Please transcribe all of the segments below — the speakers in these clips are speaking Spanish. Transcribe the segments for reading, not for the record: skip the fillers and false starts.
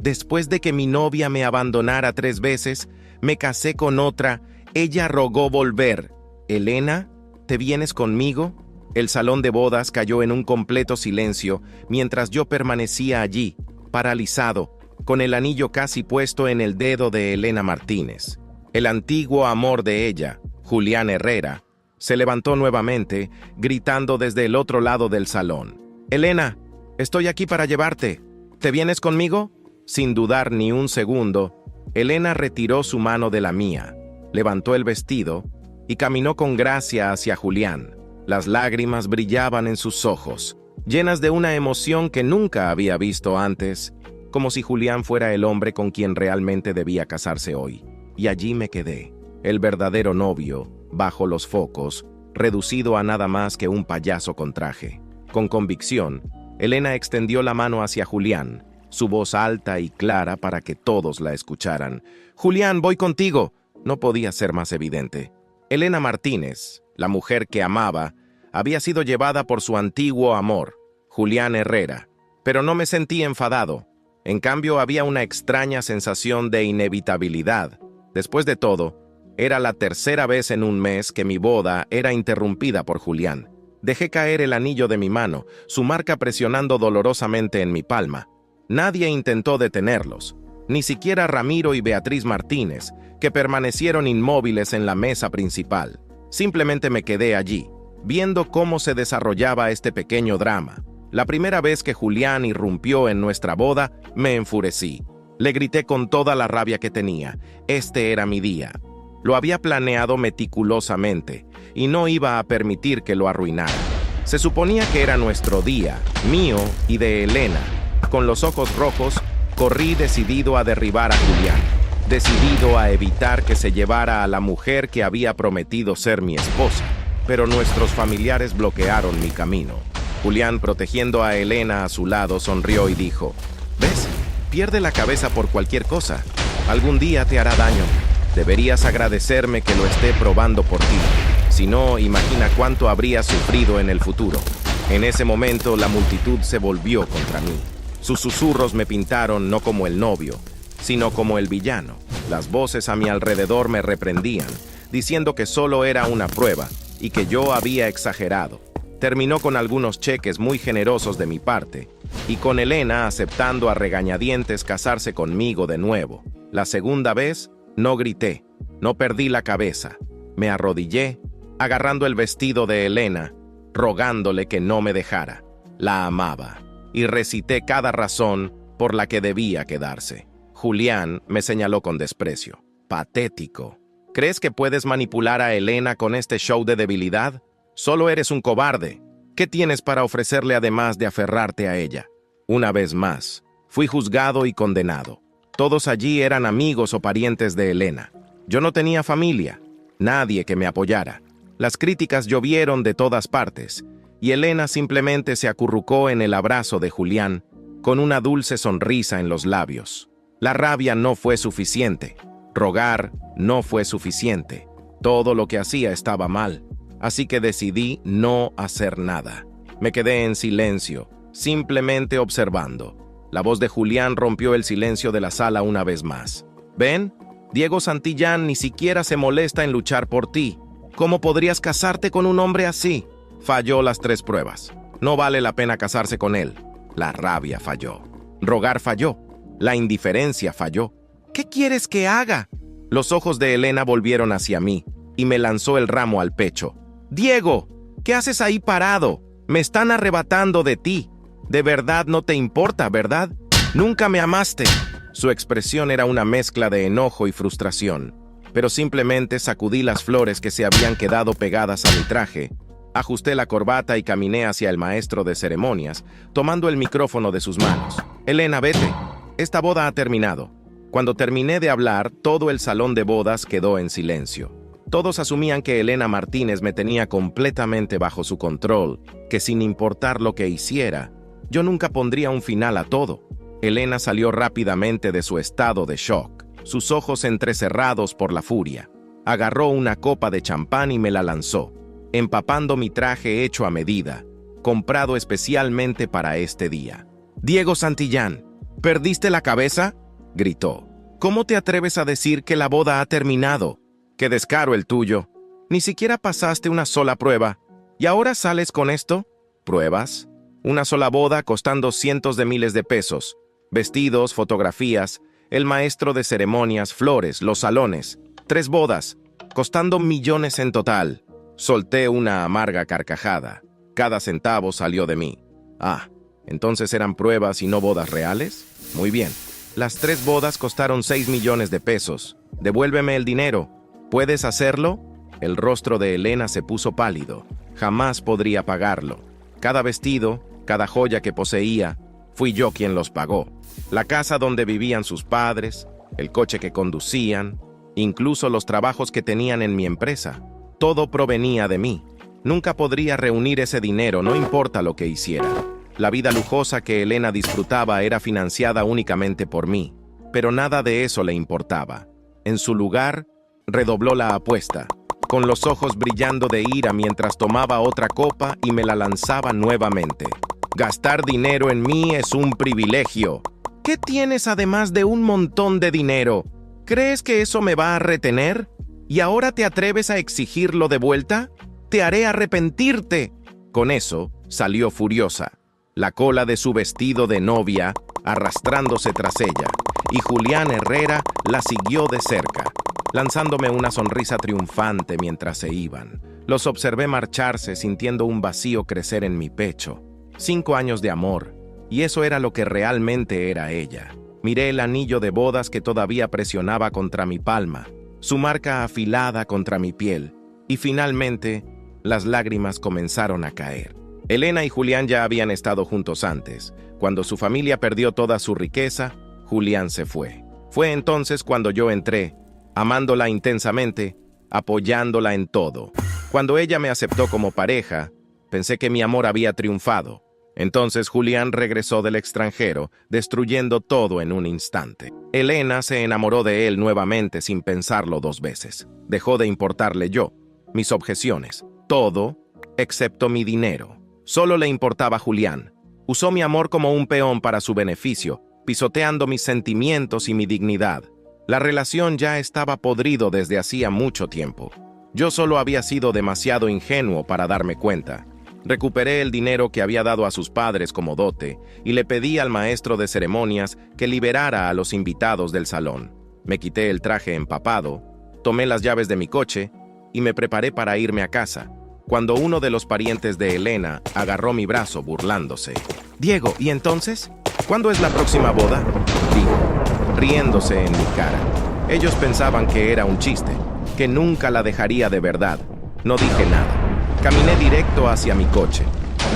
Después de que mi novia me abandonara 3 veces, me casé con otra, ella rogó volver. Elena, ¿te vienes conmigo? El salón de bodas cayó en un completo silencio mientras yo permanecía allí, paralizado, con el anillo casi puesto en el dedo de Elena Martínez. El antiguo amor de ella, Julián Herrera, se levantó nuevamente, gritando desde el otro lado del salón. «Elena, estoy aquí para llevarte. ¿Te vienes conmigo?» Sin dudar ni un segundo, Elena retiró su mano de la mía, levantó el vestido y caminó con gracia hacia Julián. Las lágrimas brillaban en sus ojos, llenas de una emoción que nunca había visto antes, como si Julián fuera el hombre con quien realmente debía casarse hoy. Y allí me quedé, el verdadero novio, bajo los focos, reducido a nada más que un payaso con traje. Con convicción, Elena extendió la mano hacia Julián, su voz alta y clara para que todos la escucharan. «Julián, voy contigo». No podía ser más evidente. Elena Martínez, la mujer que amaba, había sido llevada por su antiguo amor, Julián Herrera. Pero no me sentí enfadado. En cambio, había una extraña sensación de inevitabilidad. Después de todo, era la tercera vez en un mes que mi boda era interrumpida por Julián. Dejé caer el anillo de mi mano, su marca presionando dolorosamente en mi palma. Nadie intentó detenerlos, ni siquiera Ramiro y Beatriz Martínez, que permanecieron inmóviles en la mesa principal. Simplemente me quedé allí, viendo cómo se desarrollaba este pequeño drama. La primera vez que Julián irrumpió en nuestra boda, me enfurecí. Le grité con toda la rabia que tenía. Este era mi día. Lo había planeado meticulosamente, y no iba a permitir que lo arruinara. Se suponía que era nuestro día, mío y de Elena. Con los ojos rojos, corrí decidido a derribar a Julián, decidido a evitar que se llevara a la mujer que había prometido ser mi esposa. Pero nuestros familiares bloquearon mi camino. Julián, protegiendo a Elena a su lado, sonrió y dijo: «¿Ves? Pierde la cabeza por cualquier cosa. Algún día te hará daño. Deberías agradecerme que lo esté probando por ti. Si no, imagina cuánto habría sufrido en el futuro». En ese momento, la multitud se volvió contra mí. Sus susurros me pintaron no como el novio, sino como el villano. Las voces a mi alrededor me reprendían, diciendo que solo era una prueba y que yo había exagerado. Terminó con algunos cheques muy generosos de mi parte, y con Elena aceptando a regañadientes casarse conmigo de nuevo. La segunda vez, no grité, no perdí la cabeza. Me arrodillé, agarrando el vestido de Elena, rogándole que no me dejara. La amaba, y recité cada razón por la que debía quedarse. Julián me señaló con desprecio. «Patético. ¿Crees que puedes manipular a Elena con este show de debilidad? Solo eres un cobarde. ¿Qué tienes para ofrecerle además de aferrarte a ella?» Una vez más, fui juzgado y condenado. Todos allí eran amigos o parientes de Elena. Yo no tenía familia, nadie que me apoyara. Las críticas llovieron de todas partes, y Elena simplemente se acurrucó en el abrazo de Julián, con una dulce sonrisa en los labios. La rabia no fue suficiente. Rogar no fue suficiente. Todo lo que hacía estaba mal. Así que decidí no hacer nada. Me quedé en silencio, simplemente observando. La voz de Julián rompió el silencio de la sala una vez más. «¿Ven? Diego Santillán ni siquiera se molesta en luchar por ti. ¿Cómo podrías casarte con un hombre así?» Falló las 3 pruebas. No vale la pena casarse con él. La rabia falló. Rogar falló. La indiferencia falló. «¿Qué quieres que haga?» Los ojos de Elena volvieron hacia mí y me lanzó el ramo al pecho. «Diego, ¿qué haces ahí parado? Me están arrebatando de ti. De verdad no te importa, ¿verdad? Nunca me amaste». Su expresión era una mezcla de enojo y frustración, pero simplemente sacudí las flores que se habían quedado pegadas a mi traje, ajusté la corbata y caminé hacia el maestro de ceremonias, tomando el micrófono de sus manos. «Elena, vete. Esta boda ha terminado». Cuando terminé de hablar, todo el salón de bodas quedó en silencio. Todos asumían que Elena Martínez me tenía completamente bajo su control, que sin importar lo que hiciera, yo nunca pondría un final a todo. Elena salió rápidamente de su estado de shock, sus ojos entrecerrados por la furia. Agarró una copa de champán y me la lanzó, empapando mi traje hecho a medida, comprado especialmente para este día. «Diego Santillán, ¿Perdiste la cabeza?, gritó. ¿Cómo te atreves a decir que la boda ha terminado? ¡Qué descaro el tuyo! Ni siquiera pasaste una sola prueba. ¿Y ahora sales con esto? ¿Pruebas? Una sola boda costando cientos de miles de pesos. Vestidos, fotografías, el maestro de ceremonias, flores, los salones. 3 bodas, costando millones en total. Solté una amarga carcajada. Cada centavo salió de mí. Ah, ¿entonces eran pruebas y no bodas reales? Muy bien. Las 3 bodas costaron 6 millones de pesos. Devuélveme el dinero. ¿Puedes hacerlo? El rostro de Elena se puso pálido. Jamás podría pagarlo. Cada vestido, cada joya que poseía, fui yo quien los pagó. La casa donde vivían sus padres, el coche que conducían, incluso los trabajos que tenían en mi empresa. Todo provenía de mí. Nunca podría reunir ese dinero, no importa lo que hiciera. La vida lujosa que Elena disfrutaba era financiada únicamente por mí, pero nada de eso le importaba. En su lugar, redobló la apuesta, con los ojos brillando de ira mientras tomaba otra copa y me la lanzaba nuevamente. Gastar dinero en mí es un privilegio. ¿Qué tienes además de un montón de dinero? ¿Crees que eso me va a retener? ¿Y ahora te atreves a exigirlo de vuelta? ¡Te haré arrepentirte! Con eso, salió furiosa, la cola de su vestido de novia arrastrándose tras ella, y Julián Herrera la siguió de cerca, lanzándome una sonrisa triunfante mientras se iban. Los observé marcharse sintiendo un vacío crecer en mi pecho. 5 años de amor, y eso era lo que realmente era ella. Miré el anillo de bodas que todavía presionaba contra mi palma, su marca afilada contra mi piel, y finalmente, las lágrimas comenzaron a caer. Elena y Julián ya habían estado juntos antes. Cuando su familia perdió toda su riqueza, Julián se fue. Fue entonces cuando yo entré, amándola intensamente, apoyándola en todo. Cuando ella me aceptó como pareja, pensé que mi amor había triunfado. Entonces Julián regresó del extranjero, destruyendo todo en un instante. Elena se enamoró de él nuevamente sin pensarlo 2 veces. Dejó de importarle yo, mis objeciones, todo, excepto mi dinero. Solo le importaba Julián. Usó mi amor como un peón para su beneficio, pisoteando mis sentimientos y mi dignidad. La relación ya estaba podrido desde hacía mucho tiempo. Yo solo había sido demasiado ingenuo para darme cuenta. Recuperé el dinero que había dado a sus padres como dote y le pedí al maestro de ceremonias que liberara a los invitados del salón. Me quité el traje empapado, tomé las llaves de mi coche y me preparé para irme a casa, cuando uno de los parientes de Elena agarró mi brazo burlándose. «Diego, ¿y entonces? ¿Cuándo es la próxima boda?», dijo, riéndose en mi cara. Ellos pensaban que era un chiste, que nunca la dejaría de verdad. No dije nada. Caminé directo hacia mi coche.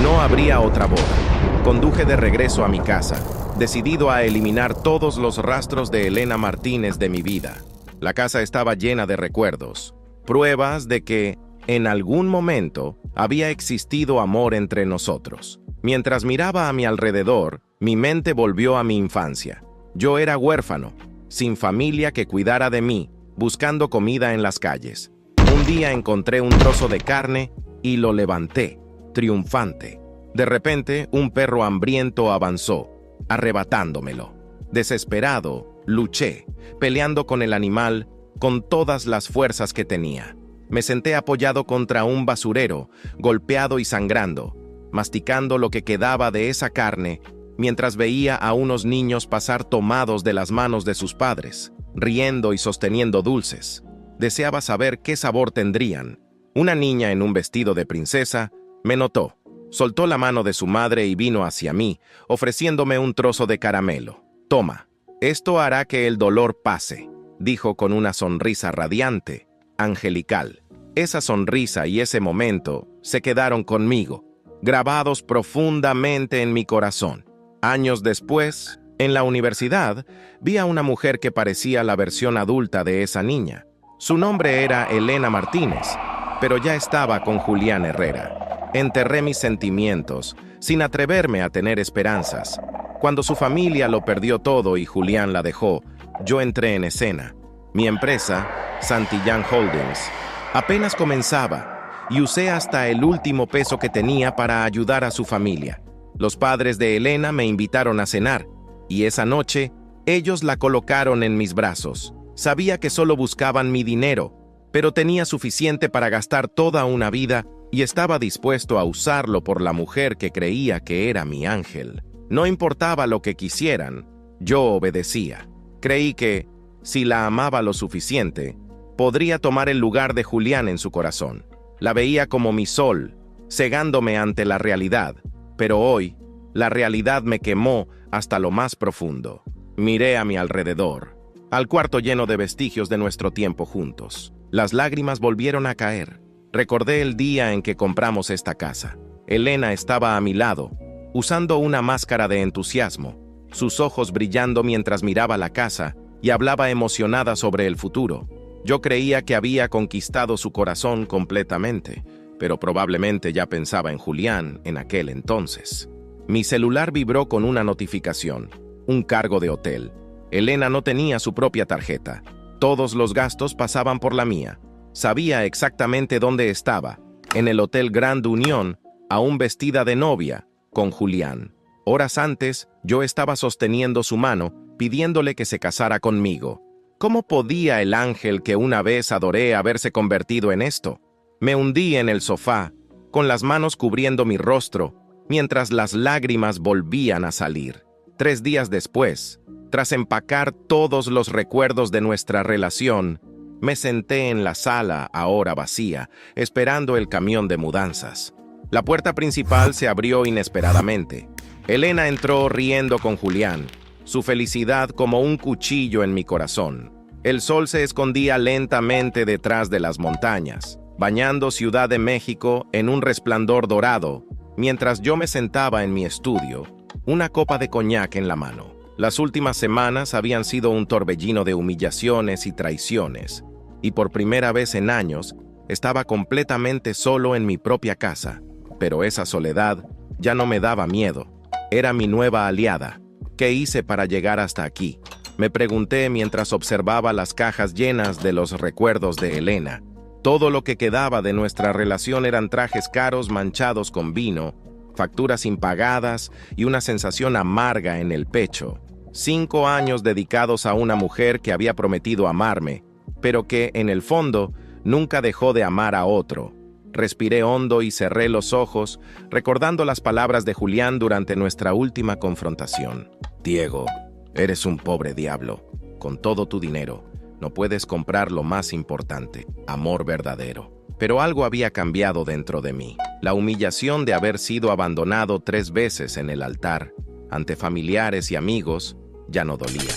No habría otra boda. Conduje de regreso a mi casa, decidido a eliminar todos los rastros de Elena Martínez de mi vida. La casa estaba llena de recuerdos, pruebas de que, en algún momento, había existido amor entre nosotros. Mientras miraba a mi alrededor, mi mente volvió a mi infancia. Yo era huérfano, sin familia que cuidara de mí, buscando comida en las calles. Un día encontré un trozo de carne y lo levanté, triunfante. De repente, un perro hambriento avanzó, arrebatándomelo. Desesperado, luché, peleando con el animal con todas las fuerzas que tenía. Me senté apoyado contra un basurero, golpeado y sangrando, masticando lo que quedaba de esa carne, mientras veía a unos niños pasar tomados de las manos de sus padres, riendo y sosteniendo dulces. Deseaba saber qué sabor tendrían. Una niña en un vestido de princesa me notó, soltó la mano de su madre y vino hacia mí, ofreciéndome un trozo de caramelo. «Toma, esto hará que el dolor pase», dijo con una sonrisa radiante, angelical. Esa sonrisa y ese momento se quedaron conmigo, grabados profundamente en mi corazón. Años después, en la universidad, vi a una mujer que parecía la versión adulta de esa niña. Su nombre era Elena Martínez, pero ya estaba con Julián Herrera. Enterré mis sentimientos, sin atreverme a tener esperanzas. Cuando su familia lo perdió todo y Julián la dejó, yo entré en escena. Mi empresa, Santillán Holdings, apenas comenzaba y usé hasta el último peso que tenía para ayudar a su familia. Los padres de Elena me invitaron a cenar, y esa noche ellos la colocaron en mis brazos. Sabía que solo buscaban mi dinero, pero tenía suficiente para gastar toda una vida y estaba dispuesto a usarlo por la mujer que creía que era mi ángel. No importaba lo que quisieran, yo obedecía. Creí que, si la amaba lo suficiente, podría tomar el lugar de Julián en su corazón. La veía como mi sol, cegándome ante la realidad, pero hoy, la realidad me quemó hasta lo más profundo. Miré a mi alrededor, al cuarto lleno de vestigios de nuestro tiempo juntos. Las lágrimas volvieron a caer. Recordé el día en que compramos esta casa. Elena estaba a mi lado, usando una máscara de entusiasmo, sus ojos brillando mientras miraba la casa y hablaba emocionada sobre el futuro. Yo creía que había conquistado su corazón completamente, pero probablemente ya pensaba en Julián en aquel entonces. Mi celular vibró con una notificación, un cargo de hotel. Elena no tenía su propia tarjeta. Todos los gastos pasaban por la mía. Sabía exactamente dónde estaba, en el Hotel Grand Union, aún vestida de novia, con Julián. Horas antes, yo estaba sosteniendo su mano, pidiéndole que se casara conmigo. ¿Cómo podía el ángel que una vez adoré haberse convertido en esto? Me hundí en el sofá, con las manos cubriendo mi rostro, mientras las lágrimas volvían a salir. 3 días después, tras empacar todos los recuerdos de nuestra relación, me senté en la sala, ahora vacía, esperando el camión de mudanzas. La puerta principal se abrió inesperadamente. Elena entró riendo con Julián, su felicidad como un cuchillo en mi corazón. El sol se escondía lentamente detrás de las montañas, bañando Ciudad de México en un resplandor dorado, mientras yo me sentaba en mi estudio, una copa de coñac en la mano. Las últimas semanas habían sido un torbellino de humillaciones y traiciones, y por primera vez en años estaba completamente solo en mi propia casa. Pero esa soledad ya no me daba miedo. Era mi nueva aliada. ¿Qué hice para llegar hasta aquí? Me pregunté mientras observaba las cajas llenas de los recuerdos de Elena. Todo lo que quedaba de nuestra relación eran trajes caros manchados con vino, facturas impagadas y una sensación amarga en el pecho. 5 años dedicados a una mujer que había prometido amarme, pero que, en el fondo, nunca dejó de amar a otro. Respiré hondo y cerré los ojos, recordando las palabras de Julián durante nuestra última confrontación. Diego, eres un pobre diablo. Con todo tu dinero, no puedes comprar lo más importante, amor verdadero. Pero algo había cambiado dentro de mí. La humillación de haber sido abandonado 3 veces en el altar, ante familiares y amigos, ya no dolía.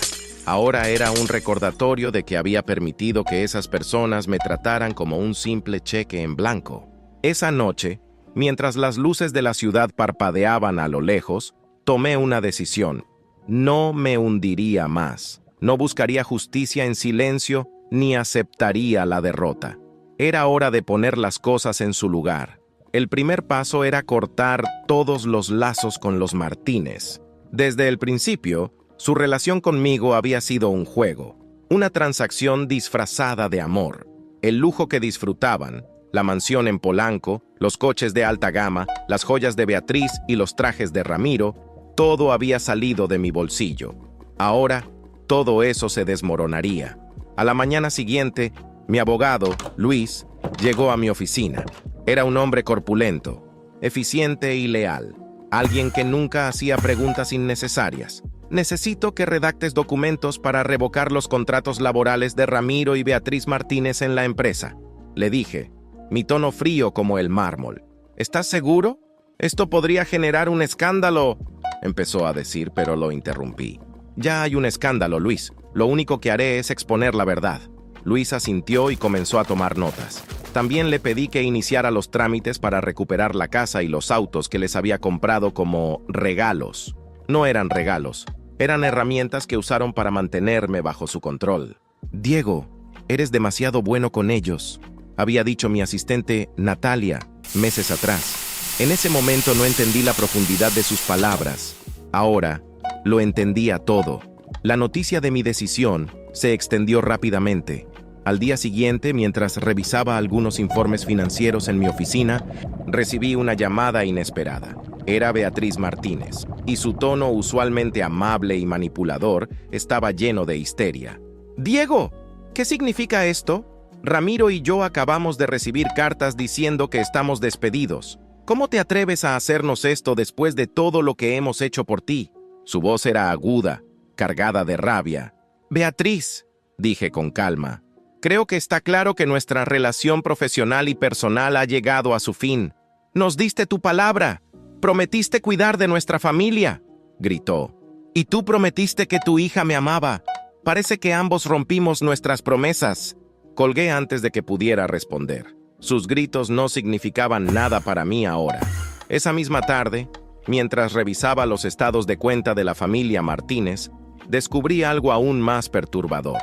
Ahora era un recordatorio de que había permitido que esas personas me trataran como un simple cheque en blanco. Esa noche, mientras las luces de la ciudad parpadeaban a lo lejos, tomé una decisión. No me hundiría más. No buscaría justicia en silencio ni aceptaría la derrota. Era hora de poner las cosas en su lugar. El primer paso era cortar todos los lazos con los Martínez. Desde el principio, su relación conmigo había sido un juego, una transacción disfrazada de amor. El lujo que disfrutaban, la mansión en Polanco, los coches de alta gama, las joyas de Beatriz y los trajes de Ramiro, todo había salido de mi bolsillo. Ahora, todo eso se desmoronaría. A la mañana siguiente, mi abogado, Luis, llegó a mi oficina. Era un hombre corpulento, eficiente y leal, alguien que nunca hacía preguntas innecesarias. Necesito que redactes documentos para revocar los contratos laborales de Ramiro y Beatriz Martínez en la empresa, le dije, mi tono frío como el mármol. ¿Estás seguro? Esto podría generar un escándalo, empezó a decir, pero lo interrumpí. Ya hay un escándalo, Luis. Lo único que haré es exponer la verdad. Luis asintió y comenzó a tomar notas. También le pedí que iniciara los trámites para recuperar la casa y los autos que les había comprado como regalos. No eran regalos, eran herramientas que usaron para mantenerme bajo su control. Diego, eres demasiado bueno con ellos, había dicho mi asistente Natalia meses atrás. En ese momento no entendí la profundidad de sus palabras. Ahora, lo entendía todo. La noticia de mi decisión se extendió rápidamente. Al día siguiente, mientras revisaba algunos informes financieros en mi oficina, recibí una llamada inesperada. Era Beatriz Martínez, y su tono usualmente amable y manipulador estaba lleno de histeria. «Diego, ¿qué significa esto? Ramiro y yo acabamos de recibir cartas diciendo que estamos despedidos. ¿Cómo te atreves a hacernos esto después de todo lo que hemos hecho por ti?» Su voz era aguda, cargada de rabia. «Beatriz», dije con calma, «creo que está claro que nuestra relación profesional y personal ha llegado a su fin. Nos diste tu palabra. Prometiste cuidar de nuestra familia», gritó. «Y tú prometiste que tu hija me amaba. Parece que ambos rompimos nuestras promesas». Colgué antes de que pudiera responder. Sus gritos no significaban nada para mí ahora. Esa misma tarde, mientras revisaba los estados de cuenta de la familia Martínez, descubrí algo aún más perturbador.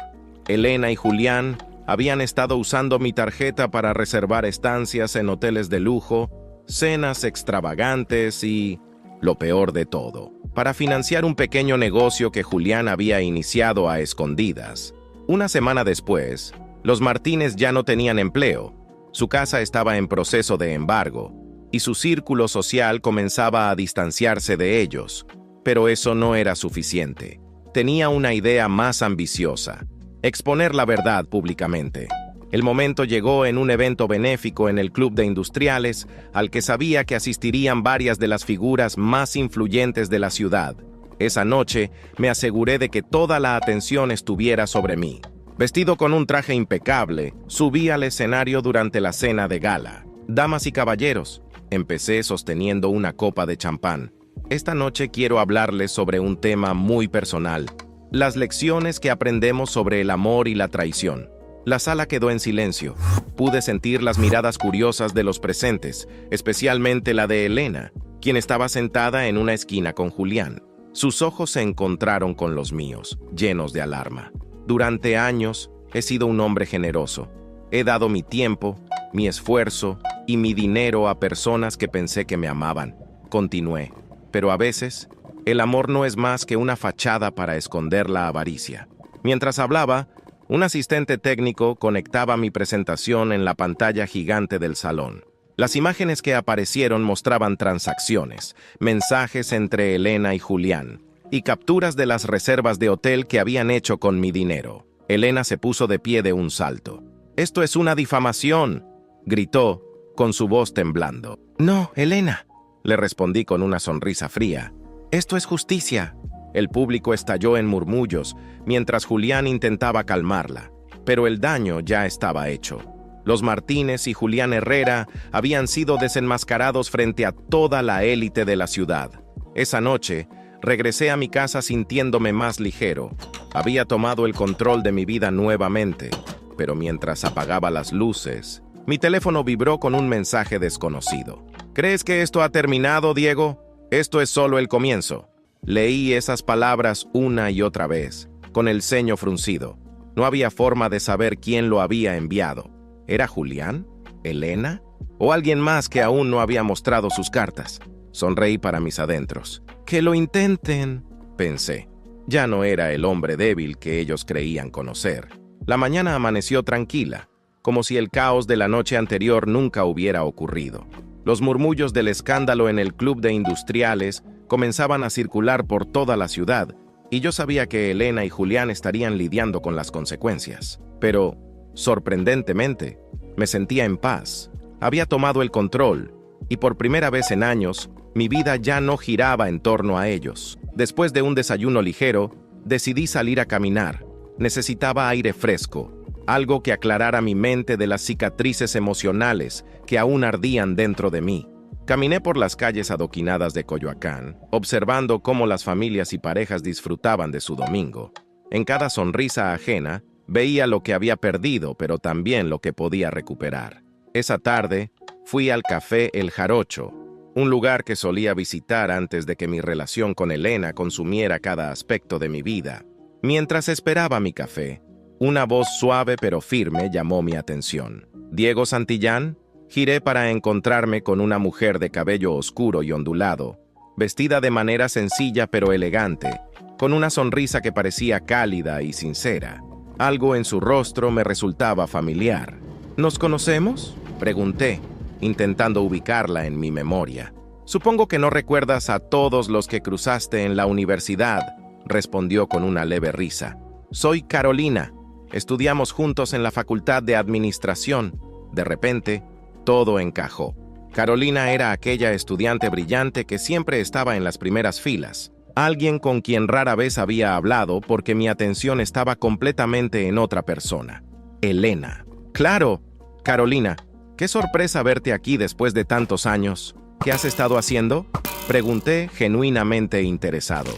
Elena y Julián habían estado usando mi tarjeta para reservar estancias en hoteles de lujo, cenas extravagantes y, lo peor de todo, para financiar un pequeño negocio que Julián había iniciado a escondidas. Una semana después, los Martínez ya no tenían empleo, su casa estaba en proceso de embargo, y su círculo social comenzaba a distanciarse de ellos. Pero eso no era suficiente. Tenía una idea más ambiciosa: exponer la verdad públicamente. El momento llegó en un evento benéfico en el Club de Industriales, al que sabía que asistirían varias de las figuras más influyentes de la ciudad. Esa noche me aseguré de que toda la atención estuviera sobre mí. Vestido con un traje impecable, subí al escenario durante la cena de gala. «Damas y caballeros», empecé sosteniendo una copa de champán. «Esta noche quiero hablarles sobre un tema muy personal: las lecciones que aprendemos sobre el amor y la traición». La sala quedó en silencio. Pude sentir las miradas curiosas de los presentes, especialmente la de Elena, quien estaba sentada en una esquina con Julián. Sus ojos se encontraron con los míos, llenos de alarma. «Durante años he sido un hombre generoso. He dado mi tiempo, mi esfuerzo y mi dinero a personas que pensé que me amaban», continué. «Pero a veces, el amor no es más que una fachada para esconder la avaricia». Mientras hablaba, un asistente técnico conectaba mi presentación en la pantalla gigante del salón. Las imágenes que aparecieron mostraban transacciones, mensajes entre Elena y Julián, y capturas de las reservas de hotel que habían hecho con mi dinero. Elena se puso de pie de un salto. «¡Esto es una difamación!», gritó, con su voz temblando. «No, Elena», le respondí con una sonrisa fría. «Esto es justicia». El público estalló en murmullos, mientras Julián intentaba calmarla, pero el daño ya estaba hecho. Los Martínez y Julián Herrera habían sido desenmascarados frente a toda la élite de la ciudad. Esa noche, regresé a mi casa sintiéndome más ligero. Había tomado el control de mi vida nuevamente, pero mientras apagaba las luces, mi teléfono vibró con un mensaje desconocido. «¿Crees que esto ha terminado, Diego? Esto es solo el comienzo». Leí esas palabras una y otra vez, con el ceño fruncido. No había forma de saber quién lo había enviado. ¿Era Julián? ¿Elena? ¿O alguien más que aún no había mostrado sus cartas? Sonreí para mis adentros. «Que lo intenten», pensé. Ya no era el hombre débil que ellos creían conocer. La mañana amaneció tranquila, como si el caos de la noche anterior nunca hubiera ocurrido. Los murmullos del escándalo en el Club de Industriales comenzaban a circular por toda la ciudad, y yo sabía que Elena y Julián estarían lidiando con las consecuencias. Pero, sorprendentemente, me sentía en paz. Había tomado el control, y por primera vez en años, mi vida ya no giraba en torno a ellos. Después de un desayuno ligero, decidí salir a caminar. Necesitaba aire fresco, algo que aclarara mi mente de las cicatrices emocionales que aún ardían dentro de mí. Caminé por las calles adoquinadas de Coyoacán, observando cómo las familias y parejas disfrutaban de su domingo. En cada sonrisa ajena, veía lo que había perdido, pero también lo que podía recuperar. Esa tarde, fui al Café El Jarocho, un lugar que solía visitar antes de que mi relación con Elena consumiera cada aspecto de mi vida. Mientras esperaba mi café, una voz suave pero firme llamó mi atención. «¿Diego Santillán?». Giré para encontrarme con una mujer de cabello oscuro y ondulado, vestida de manera sencilla pero elegante, con una sonrisa que parecía cálida y sincera. Algo en su rostro me resultaba familiar. «¿Nos conocemos?», pregunté, intentando ubicarla en mi memoria. Supongo que no recuerdas a todos los que cruzaste en la universidad, respondió con una leve risa. Soy Carolina. Estudiamos juntos en la Facultad de Administración. De repente, todo encajó. Carolina era aquella estudiante brillante que siempre estaba en las primeras filas. Alguien con quien rara vez había hablado porque mi atención estaba completamente en otra persona. Elena. Claro, Carolina. Qué sorpresa verte aquí después de tantos años. ¿Qué has estado haciendo? Pregunté, genuinamente interesado.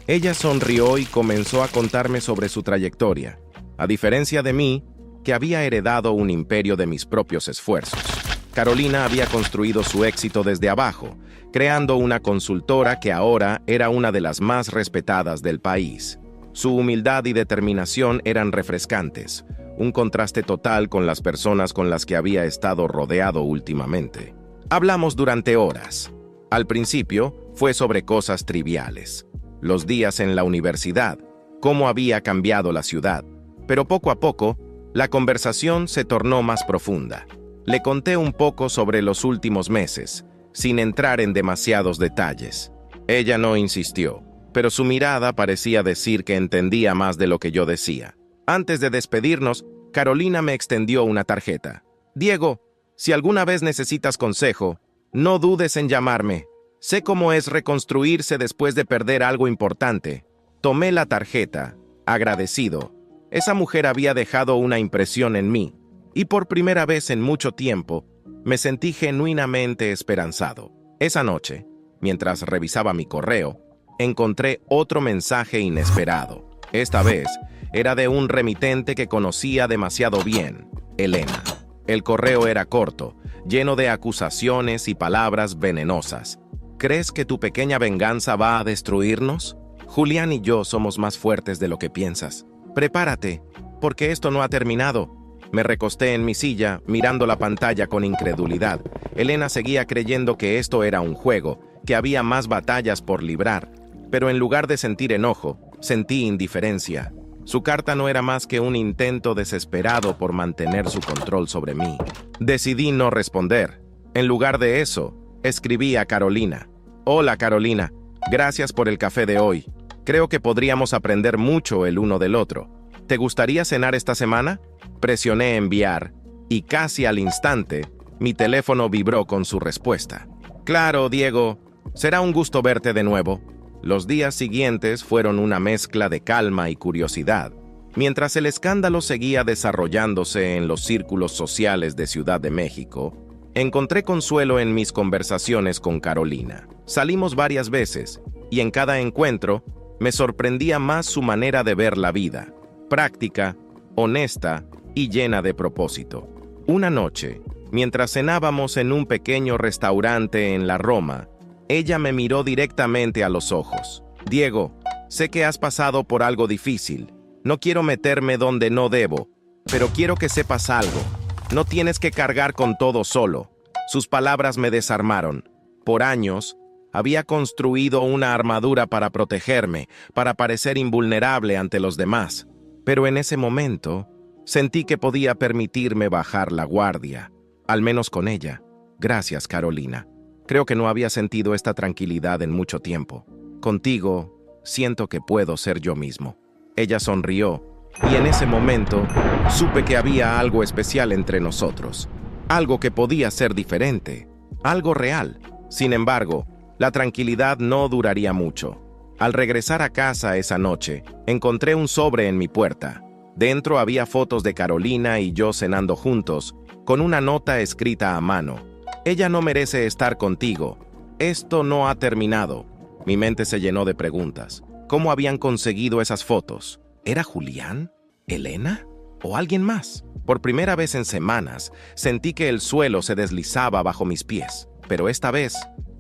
Ella sonrió y comenzó a contarme sobre su trayectoria. A diferencia de mí, que había heredado un imperio de mis propios esfuerzos. Carolina había construido su éxito desde abajo, creando una consultora que ahora era una de las más respetadas del país. Su humildad y determinación eran refrescantes, un contraste total con las personas con las que había estado rodeado últimamente. Hablamos durante horas. Al principio fue sobre cosas triviales, los días en la universidad, cómo había cambiado la ciudad, pero poco a poco la conversación se tornó más profunda. Le conté un poco sobre los últimos meses, sin entrar en demasiados detalles. Ella no insistió, pero su mirada parecía decir que entendía más de lo que yo decía. Antes de despedirnos, Carolina me extendió una tarjeta. Diego, si alguna vez necesitas consejo, no dudes en llamarme. Sé cómo es reconstruirse después de perder algo importante. Tomé la tarjeta, agradecido. Esa mujer había dejado una impresión en mí, y por primera vez en mucho tiempo, me sentí genuinamente esperanzado. Esa noche, mientras revisaba mi correo, encontré otro mensaje inesperado. Esta vez, era de un remitente que conocía demasiado bien, Elena. El correo era corto, lleno de acusaciones y palabras venenosas. ¿Crees que tu pequeña venganza va a destruirnos? Julián y yo somos más fuertes de lo que piensas. Prepárate, porque esto no ha terminado. Me recosté en mi silla, mirando la pantalla con incredulidad. Elena seguía creyendo que esto era un juego, que había más batallas por librar. Pero en lugar de sentir enojo, sentí indiferencia. Su carta no era más que un intento desesperado por mantener su control sobre mí. Decidí no responder. En lugar de eso, escribí a Carolina. Hola Carolina, gracias por el café de hoy. Creo que podríamos aprender mucho el uno del otro. ¿Te gustaría cenar esta semana? Presioné enviar, y casi al instante, mi teléfono vibró con su respuesta. Claro, Diego, será un gusto verte de nuevo. Los días siguientes fueron una mezcla de calma y curiosidad, mientras el escándalo seguía desarrollándose en los círculos sociales de Ciudad de México. Encontré consuelo en mis conversaciones con Carolina. Salimos varias veces, y en cada encuentro me sorprendía más su manera de ver la vida, práctica, honesta y llena de propósito. Una noche, mientras cenábamos en un pequeño restaurante en la Roma, ella me miró directamente a los ojos. Diego, sé que has pasado por algo difícil. No quiero meterme donde no debo, pero quiero que sepas algo. No tienes que cargar con todo solo. Sus palabras me desarmaron. Por años, había construido una armadura para protegerme, para parecer invulnerable ante los demás. Pero en ese momento, sentí que podía permitirme bajar la guardia, al menos con ella. Gracias, Carolina. Creo que no había sentido esta tranquilidad en mucho tiempo. Contigo, siento que puedo ser yo mismo. Ella sonrió, y en ese momento, supe que había algo especial entre nosotros. Algo que podía ser diferente, algo real. Sin embargo, la tranquilidad no duraría mucho. Al regresar a casa esa noche, encontré un sobre en mi puerta. Dentro había fotos de Carolina y yo cenando juntos, con una nota escrita a mano. Ella no merece estar contigo. Esto no ha terminado. Mi mente se llenó de preguntas. ¿Cómo habían conseguido esas fotos? ¿Era Julián? ¿Elena? ¿O alguien más? Por primera vez en semanas, sentí que el suelo se deslizaba bajo mis pies. Pero esta vez,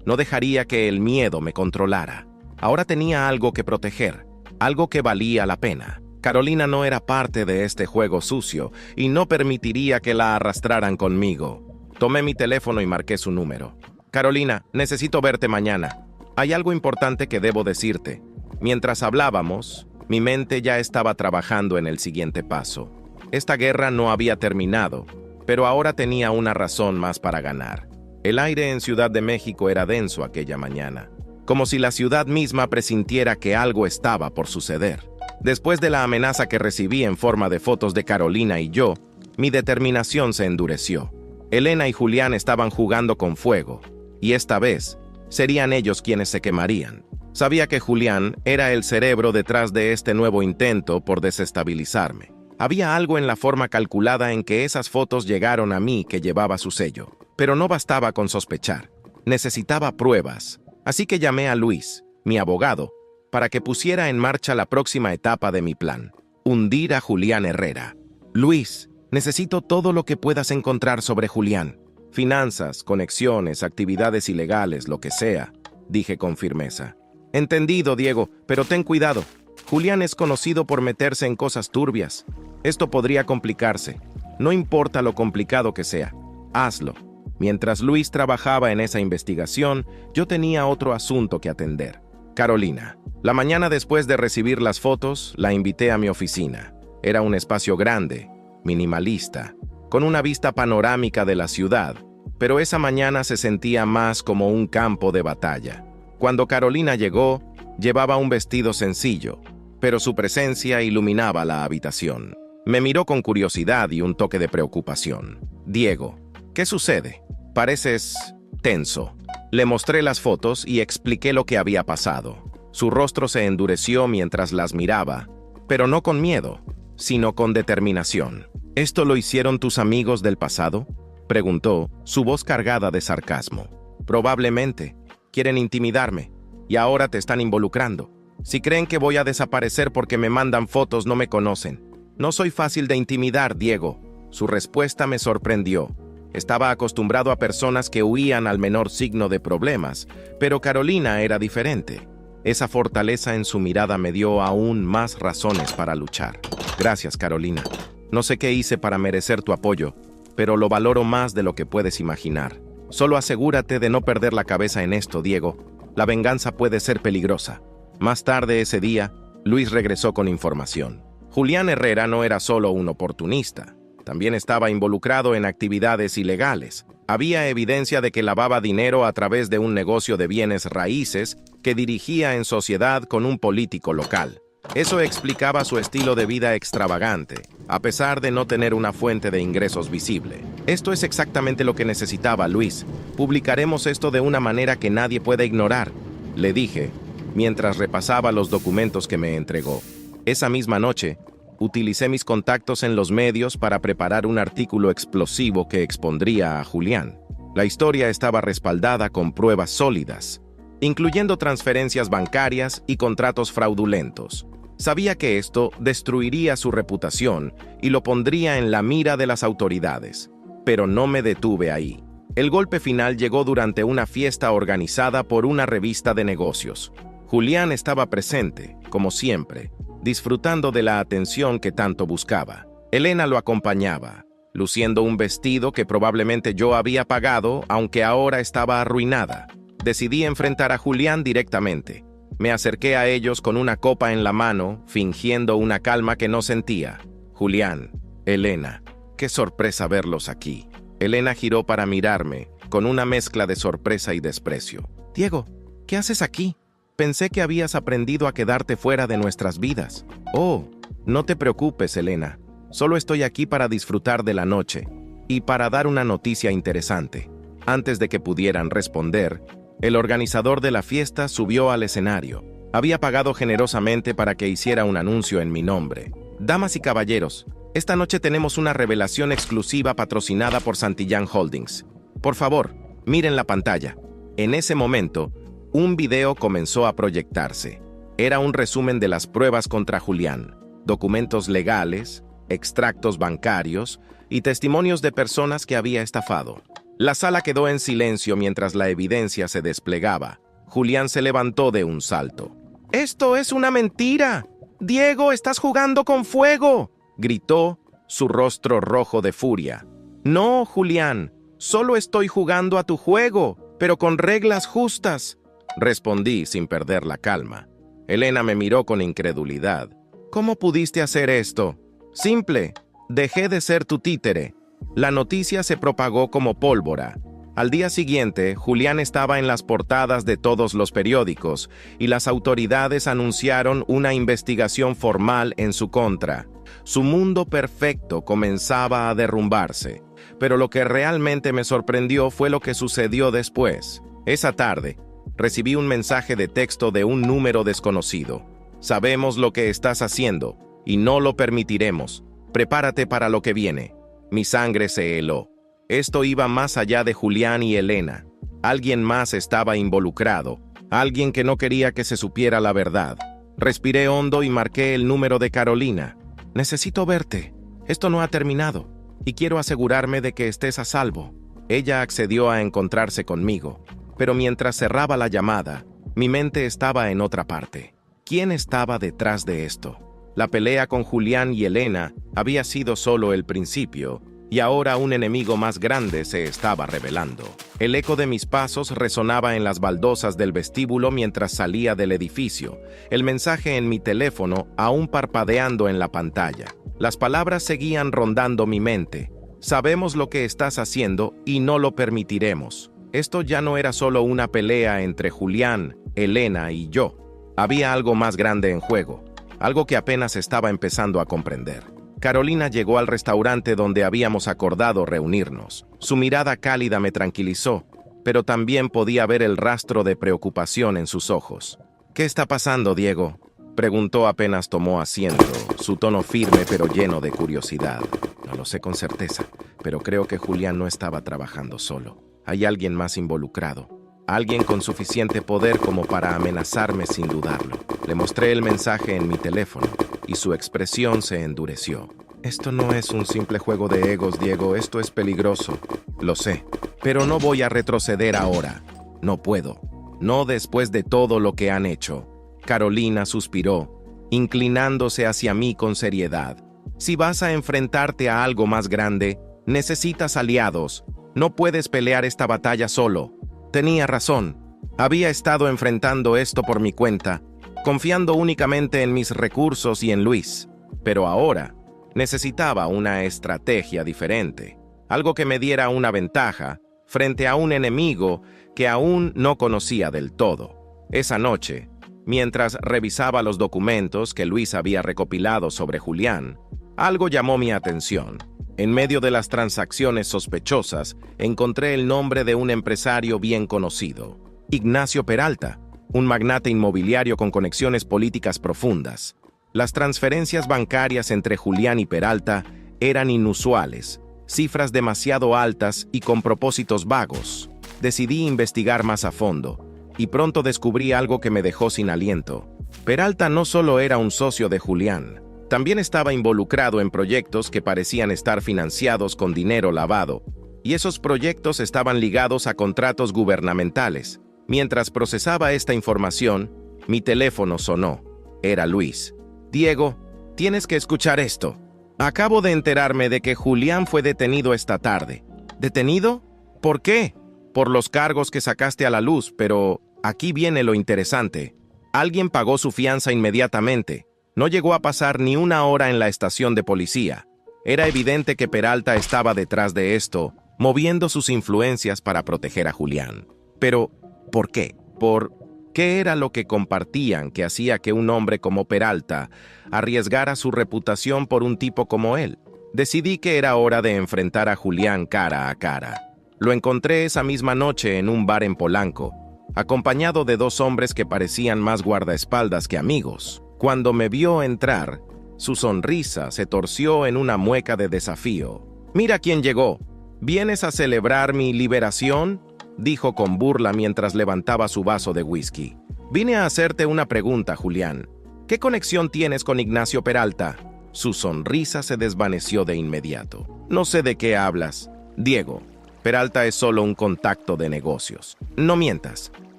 no dejaría que el miedo me controlara. Ahora tenía algo que proteger, algo que valía la pena. Carolina no era parte de este juego sucio y no permitiría que la arrastraran conmigo. Tomé mi teléfono y marqué su número. Carolina, necesito verte mañana. Hay algo importante que debo decirte. Mientras hablábamos, mi mente ya estaba trabajando en el siguiente paso. Esta guerra no había terminado, pero ahora tenía una razón más para ganar. El aire en Ciudad de México era denso aquella mañana, como si la ciudad misma presintiera que algo estaba por suceder. Después de la amenaza que recibí en forma de fotos de Carolina y yo, mi determinación se endureció. Elena y Julián estaban jugando con fuego, y esta vez serían ellos quienes se quemarían. Sabía que Julián era el cerebro detrás de este nuevo intento por desestabilizarme. Había algo en la forma calculada en que esas fotos llegaron a mí que llevaba su sello. Pero no bastaba con sospechar. Necesitaba pruebas. Así que llamé a Luis, mi abogado, para que pusiera en marcha la próxima etapa de mi plan: hundir a Julián Herrera. Luis, necesito todo lo que puedas encontrar sobre Julián. Finanzas, conexiones, actividades ilegales, lo que sea, dije con firmeza. Entendido, Diego, pero ten cuidado. Julián es conocido por meterse en cosas turbias. Esto podría complicarse. No importa lo complicado que sea, hazlo. Mientras Luis trabajaba en esa investigación, yo tenía otro asunto que atender. Carolina. La mañana después de recibir las fotos, la invité a mi oficina. Era un espacio grande, minimalista, con una vista panorámica de la ciudad, pero esa mañana se sentía más como un campo de batalla. Cuando Carolina llegó, llevaba un vestido sencillo, pero su presencia iluminaba la habitación. Me miró con curiosidad y un toque de preocupación. Diego, ¿qué sucede? Pareces tenso. Le mostré las fotos y expliqué lo que había pasado. Su rostro se endureció mientras las miraba, pero no con miedo, sino con determinación. ¿Esto lo hicieron tus amigos del pasado?, preguntó, su voz cargada de sarcasmo. Probablemente. Quieren intimidarme, y ahora te están involucrando. Si creen que voy a desaparecer porque me mandan fotos, no me conocen. No soy fácil de intimidar, Diego. Su respuesta me sorprendió. Estaba acostumbrado a personas que huían al menor signo de problemas, pero Carolina era diferente. Esa fortaleza en su mirada me dio aún más razones para luchar. Gracias, Carolina. No sé qué hice para merecer tu apoyo, pero lo valoro más de lo que puedes imaginar. Solo asegúrate de no perder la cabeza en esto, Diego. La venganza puede ser peligrosa. Más tarde ese día, Luis regresó con información. Julián Herrera no era solo un oportunista. También estaba involucrado en actividades ilegales. Había evidencia de que lavaba dinero a través de un negocio de bienes raíces que dirigía en sociedad con un político local. Eso explicaba su estilo de vida extravagante, a pesar de no tener una fuente de ingresos visible. Esto es exactamente lo que necesitaba Luis. Publicaremos esto de una manera que nadie pueda ignorar, le dije, mientras repasaba los documentos que me entregó. Esa misma noche, utilicé mis contactos en los medios para preparar un artículo explosivo que expondría a Julián. La historia estaba respaldada con pruebas sólidas, incluyendo transferencias bancarias y contratos fraudulentos. Sabía que esto destruiría su reputación y lo pondría en la mira de las autoridades. Pero no me detuve ahí. El golpe final llegó durante una fiesta organizada por una revista de negocios. Julián estaba presente, como siempre, disfrutando de la atención que tanto buscaba. Elena lo acompañaba, luciendo un vestido que probablemente yo había pagado, aunque ahora estaba arruinada. Decidí enfrentar a Julián directamente. Me acerqué a ellos con una copa en la mano, fingiendo una calma que no sentía. Julián, Elena, qué sorpresa verlos aquí. Elena giró para mirarme, con una mezcla de sorpresa y desprecio. Diego, ¿qué haces aquí? Pensé que habías aprendido a quedarte fuera de nuestras vidas. Oh, no te preocupes, Elena. Solo estoy aquí para disfrutar de la noche y para dar una noticia interesante. Antes de que pudieran responder, el organizador de la fiesta subió al escenario. Había pagado generosamente para que hiciera un anuncio en mi nombre. Damas y caballeros, esta noche tenemos una revelación exclusiva patrocinada por Santillán Holdings. Por favor, miren la pantalla. En ese momento, un video comenzó a proyectarse. Era un resumen de las pruebas contra Julián, documentos legales, extractos bancarios y testimonios de personas que había estafado. La sala quedó en silencio mientras la evidencia se desplegaba. Julián se levantó de un salto. ¡Esto es una mentira! ¡Diego, estás jugando con fuego!, gritó, su rostro rojo de furia. No, Julián, solo estoy jugando a tu juego, pero con reglas justas, respondí sin perder la calma. Elena me miró con incredulidad. ¿Cómo pudiste hacer esto? Simple, dejé de ser tu títere. La noticia se propagó como pólvora. Al día siguiente, Julián estaba en las portadas de todos los periódicos y las autoridades anunciaron una investigación formal en su contra. Su mundo perfecto comenzaba a derrumbarse, pero lo que realmente me sorprendió fue lo que sucedió después. Esa tarde, recibí un mensaje de texto de un número desconocido. Sabemos lo que estás haciendo y no lo permitiremos. Prepárate para lo que viene. Mi sangre se heló. Esto iba más allá de Julián y Elena. Alguien más estaba involucrado, alguien que no quería que se supiera la verdad. Respiré hondo y marqué el número de Carolina. Necesito verte. Esto no ha terminado y quiero asegurarme de que estés a salvo. Ella accedió a encontrarse conmigo, pero mientras cerraba la llamada, mi mente estaba en otra parte. ¿Quién estaba detrás de esto? La pelea con Julián y Elena había sido solo el principio, y ahora un enemigo más grande se estaba revelando. El eco de mis pasos resonaba en las baldosas del vestíbulo mientras salía del edificio, el mensaje en mi teléfono aún parpadeando en la pantalla. Las palabras seguían rondando mi mente. Sabemos lo que estás haciendo y no lo permitiremos. Esto ya no era solo una pelea entre Julián, Elena y yo. Había algo más grande en juego, algo que apenas estaba empezando a comprender. Carolina llegó al restaurante donde habíamos acordado reunirnos. Su mirada cálida me tranquilizó, pero también podía ver el rastro de preocupación en sus ojos. ¿Qué está pasando, Diego?, preguntó apenas tomó asiento, su tono firme pero lleno de curiosidad. No lo sé con certeza, pero creo que Julián no estaba trabajando solo. Hay alguien más involucrado. Alguien con suficiente poder como para amenazarme sin dudarlo. Le mostré el mensaje en mi teléfono y su expresión se endureció. Esto no es un simple juego de egos, Diego, esto es peligroso. Lo sé, pero no voy a retroceder ahora. No puedo. No después de todo lo que han hecho. Carolina suspiró, inclinándose hacia mí con seriedad. Si vas a enfrentarte a algo más grande, necesitas aliados. No puedes pelear esta batalla solo. Tenía razón. Había estado enfrentando esto por mi cuenta, confiando únicamente en mis recursos y en Luis. Pero ahora necesitaba una estrategia diferente, algo que me diera una ventaja frente a un enemigo que aún no conocía del todo. Esa noche, mientras revisaba los documentos que Luis había recopilado sobre Julián, algo llamó mi atención. En medio de las transacciones sospechosas, encontré el nombre de un empresario bien conocido, Ignacio Peralta, un magnate inmobiliario con conexiones políticas profundas. Las transferencias bancarias entre Julián y Peralta eran inusuales, cifras demasiado altas y con propósitos vagos. Decidí investigar más a fondo, y pronto descubrí algo que me dejó sin aliento. Peralta no solo era un socio de Julián, también estaba involucrado en proyectos que parecían estar financiados con dinero lavado, y esos proyectos estaban ligados a contratos gubernamentales. Mientras procesaba esta información, mi teléfono sonó. Era Luis. Diego, tienes que escuchar esto. Acabo de enterarme de que Julián fue detenido esta tarde. ¿Detenido? ¿Por qué? Por los cargos que sacaste a la luz, pero aquí viene lo interesante. Alguien pagó su fianza inmediatamente. No llegó a pasar ni una hora en la estación de policía. Era evidente que Peralta estaba detrás de esto, moviendo sus influencias para proteger a Julián. Pero, ¿por qué? ¿Por qué era lo que compartían que hacía que un hombre como Peralta arriesgara su reputación por un tipo como él? Decidí que era hora de enfrentar a Julián cara a cara. Lo encontré esa misma noche en un bar en Polanco, acompañado de dos hombres que parecían más guardaespaldas que amigos. Cuando me vio entrar, su sonrisa se torció en una mueca de desafío. «Mira quién llegó. ¿Vienes a celebrar mi liberación?», dijo con burla mientras levantaba su vaso de whisky. «Vine a hacerte una pregunta, Julián. ¿Qué conexión tienes con Ignacio Peralta?». Su sonrisa se desvaneció de inmediato. «No sé de qué hablas. Diego, Peralta es solo un contacto de negocios. No mientas.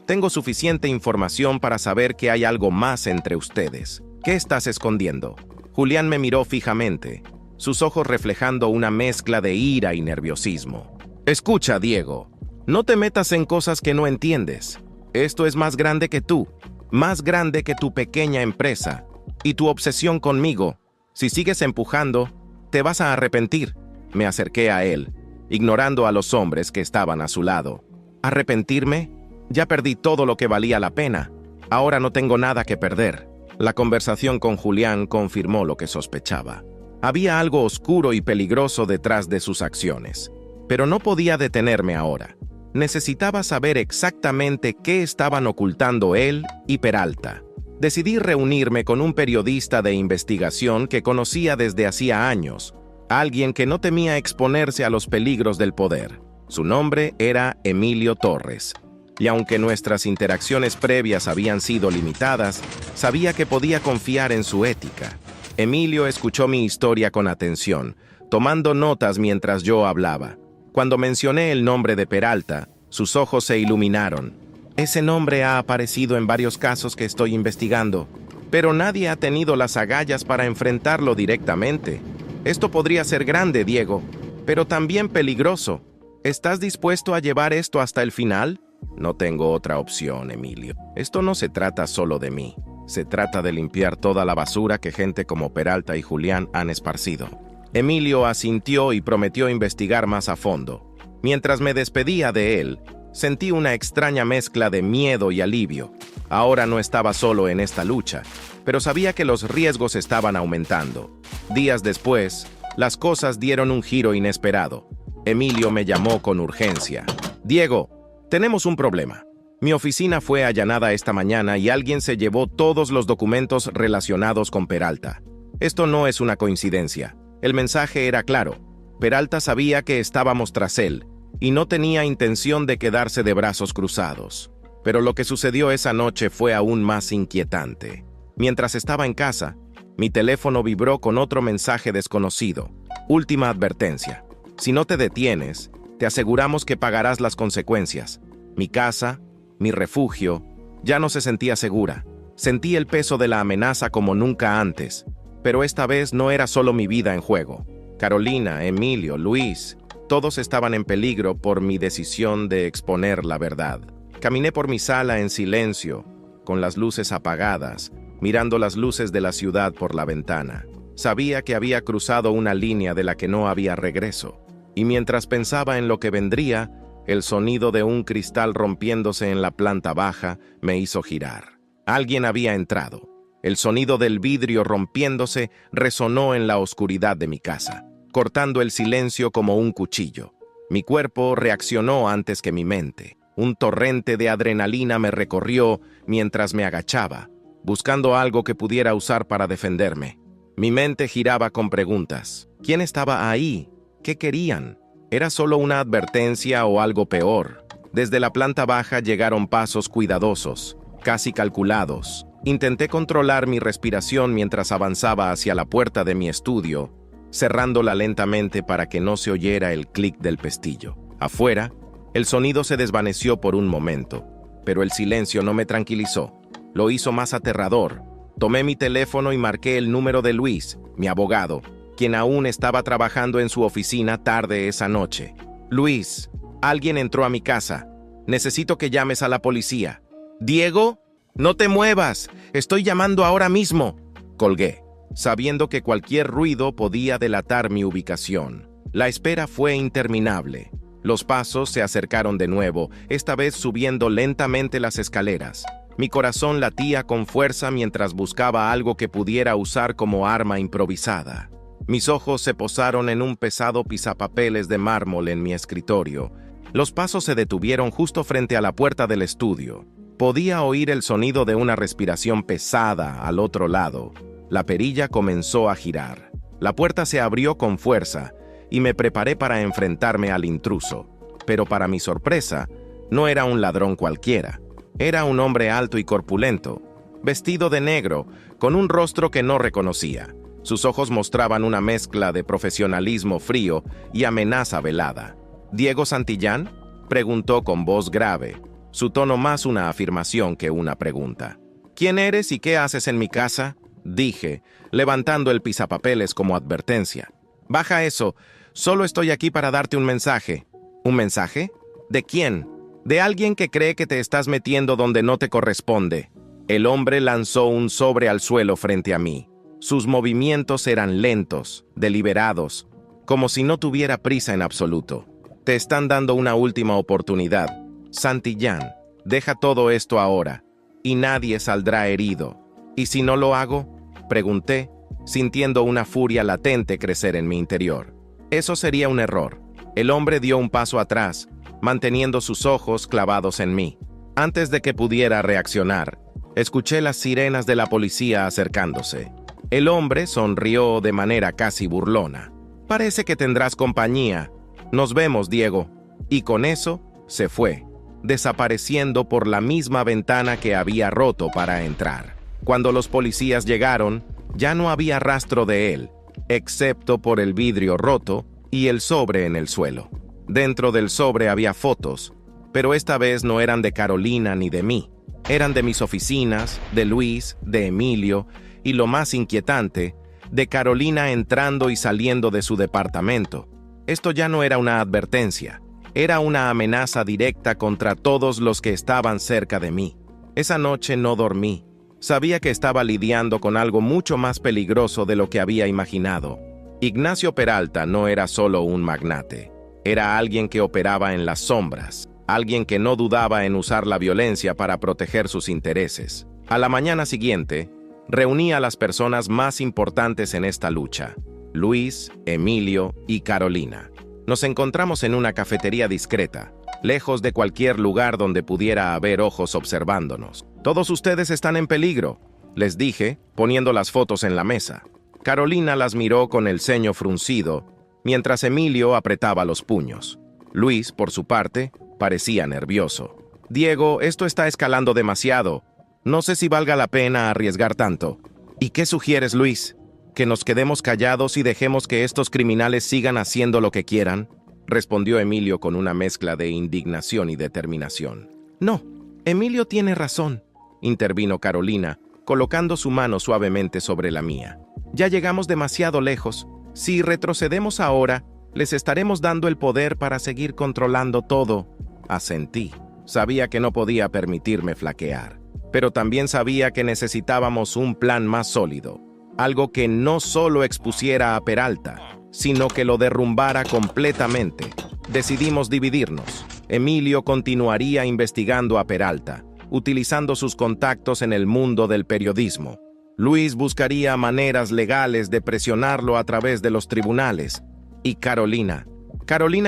Tengo suficiente información para saber que hay algo más entre ustedes. ¿Qué estás escondiendo?». Julián me miró fijamente, sus ojos reflejando una mezcla de ira y nerviosismo. «Escucha, Diego. No te metas en cosas que no entiendes. Esto es más grande que tú, más grande que tu pequeña empresa y tu obsesión conmigo. Si sigues empujando, te vas a arrepentir». Me acerqué a él, ignorando a los hombres que estaban a su lado. ¿Arrepentirme? Ya perdí todo lo que valía la pena. Ahora no tengo nada que perder. La conversación con Julián confirmó lo que sospechaba. Había algo oscuro y peligroso detrás de sus acciones. Pero no podía detenerme ahora. Necesitaba saber exactamente qué estaban ocultando él y Peralta. Decidí reunirme con un periodista de investigación que conocía desde hacía años, alguien que no temía exponerse a los peligros del poder. Su nombre era Emilio Torres, y aunque nuestras interacciones previas habían sido limitadas, sabía que podía confiar en su ética. Emilio escuchó mi historia con atención, tomando notas mientras yo hablaba. Cuando mencioné el nombre de Peralta, sus ojos se iluminaron. Ese nombre ha aparecido en varios casos que estoy investigando, pero nadie ha tenido las agallas para enfrentarlo directamente. Esto podría ser grande, Diego, pero también peligroso. ¿Estás dispuesto a llevar esto hasta el final? No tengo otra opción, Emilio. Esto no se trata solo de mí. Se trata de limpiar toda la basura que gente como Peralta y Julián han esparcido. Emilio asintió y prometió investigar más a fondo. Mientras me despedía de él, sentí una extraña mezcla de miedo y alivio. Ahora no estaba solo en esta lucha, pero sabía que los riesgos estaban aumentando. Días después, las cosas dieron un giro inesperado. Emilio me llamó con urgencia. Diego, tenemos un problema. Mi oficina fue allanada esta mañana y alguien se llevó todos los documentos relacionados con Peralta. Esto no es una coincidencia. El mensaje era claro. Peralta sabía que estábamos tras él y no tenía intención de quedarse de brazos cruzados. Pero lo que sucedió esa noche fue aún más inquietante. Mientras estaba en casa, mi teléfono vibró con otro mensaje desconocido. Última advertencia. Si no te detienes, te aseguramos que pagarás las consecuencias. Mi casa, mi refugio, ya no se sentía segura. Sentí el peso de la amenaza como nunca antes. Pero esta vez no era solo mi vida en juego. Carolina, Emilio, Luis, todos estaban en peligro por mi decisión de exponer la verdad. Caminé por mi sala en silencio, con las luces apagadas, mirando las luces de la ciudad por la ventana. Sabía que había cruzado una línea de la que no había regreso. Y mientras pensaba en lo que vendría, el sonido de un cristal rompiéndose en la planta baja me hizo girar. Alguien había entrado. El sonido del vidrio rompiéndose resonó en la oscuridad de mi casa, cortando el silencio como un cuchillo. Mi cuerpo reaccionó antes que mi mente. Un torrente de adrenalina me recorrió mientras me agachaba, buscando algo que pudiera usar para defenderme. Mi mente giraba con preguntas. ¿Quién estaba ahí? ¿Qué querían? ¿Era solo una advertencia o algo peor? Desde la planta baja llegaron pasos cuidadosos, casi calculados. Intenté controlar mi respiración mientras avanzaba hacia la puerta de mi estudio, cerrándola lentamente para que no se oyera el clic del pestillo. Afuera, el sonido se desvaneció por un momento, pero el silencio no me tranquilizó. Lo hizo más aterrador. Tomé mi teléfono y marqué el número de Luis, mi abogado, quien aún estaba trabajando en su oficina tarde esa noche. Luis, alguien entró a mi casa. Necesito que llames a la policía. ¿Diego? No te muevas. Estoy llamando ahora mismo. Colgué, sabiendo que cualquier ruido podía delatar mi ubicación. La espera fue interminable. Los pasos se acercaron de nuevo, esta vez subiendo lentamente las escaleras. Mi corazón latía con fuerza mientras buscaba algo que pudiera usar como arma improvisada. Mis ojos se posaron en un pesado pisapapeles de mármol en mi escritorio. Los pasos se detuvieron justo frente a la puerta del estudio. Podía oír el sonido de una respiración pesada al otro lado. La perilla comenzó a girar. La puerta se abrió con fuerza y me preparé para enfrentarme al intruso. Pero para mi sorpresa, no era un ladrón cualquiera. Era un hombre alto y corpulento, vestido de negro, con un rostro que no reconocía. Sus ojos mostraban una mezcla de profesionalismo frío y amenaza velada. ¿Diego Santillán?, preguntó con voz grave, su tono más una afirmación que una pregunta. ¿Quién eres y qué haces en mi casa?, dije, levantando el pisapapeles como advertencia. Baja eso, solo estoy aquí para darte un mensaje. ¿Un mensaje? ¿De quién? De alguien que cree que te estás metiendo donde no te corresponde. El hombre lanzó un sobre al suelo frente a mí. Sus movimientos eran lentos, deliberados, como si no tuviera prisa en absoluto. Te están dando una última oportunidad. Santillán, deja todo esto ahora, y nadie saldrá herido. ¿Y si no lo hago?, pregunté, sintiendo una furia latente crecer en mi interior. Eso sería un error. El hombre dio un paso atrás, manteniendo sus ojos clavados en mí. Antes de que pudiera reaccionar, escuché las sirenas de la policía acercándose. El hombre sonrió de manera casi burlona. Parece que tendrás compañía. Nos vemos, Diego. Y con eso, se fue, desapareciendo por la misma ventana que había roto para entrar. Cuando los policías llegaron, ya no había rastro de él, excepto por el vidrio roto y el sobre en el suelo. Dentro del sobre había fotos, pero esta vez no eran de Carolina ni de mí. Eran de mis oficinas, de Luis, de Emilio, y lo más inquietante, de Carolina entrando y saliendo de su departamento. Esto ya no era una advertencia, era una amenaza directa contra todos los que estaban cerca de mí. Esa noche no dormí. Sabía que estaba lidiando con algo mucho más peligroso de lo que había imaginado. Ignacio Peralta no era solo un magnate. Era alguien que operaba en las sombras, alguien que no dudaba en usar la violencia para proteger sus intereses. A la mañana siguiente, reuní a las personas más importantes en esta lucha: Luis, Emilio y Carolina. Nos encontramos en una cafetería discreta, lejos de cualquier lugar donde pudiera haber ojos observándonos. «Todos ustedes están en peligro», les dije, poniendo las fotos en la mesa. Carolina las miró con el ceño fruncido, mientras Emilio apretaba los puños. Luis, por su parte, parecía nervioso. «Diego, esto está escalando demasiado. No sé si valga la pena arriesgar tanto». «¿Y qué sugieres, Luis? ¿Que nos quedemos callados y dejemos que estos criminales sigan haciendo lo que quieran?», respondió Emilio con una mezcla de indignación y determinación. «No, Emilio tiene razón», intervino Carolina, colocando su mano suavemente sobre la mía. «Ya llegamos demasiado lejos. Si retrocedemos ahora, les estaremos dando el poder para seguir controlando todo». Asentí. Sabía que no podía permitirme flaquear, pero también sabía que necesitábamos un plan más sólido, algo que no solo expusiera a Peralta, sino que lo derrumbara completamente. Decidimos dividirnos. Emilio continuaría investigando a Peralta, utilizando sus contactos en el mundo del periodismo. Luis buscaría maneras legales de presionarlo a través de los tribunales. Y Carolina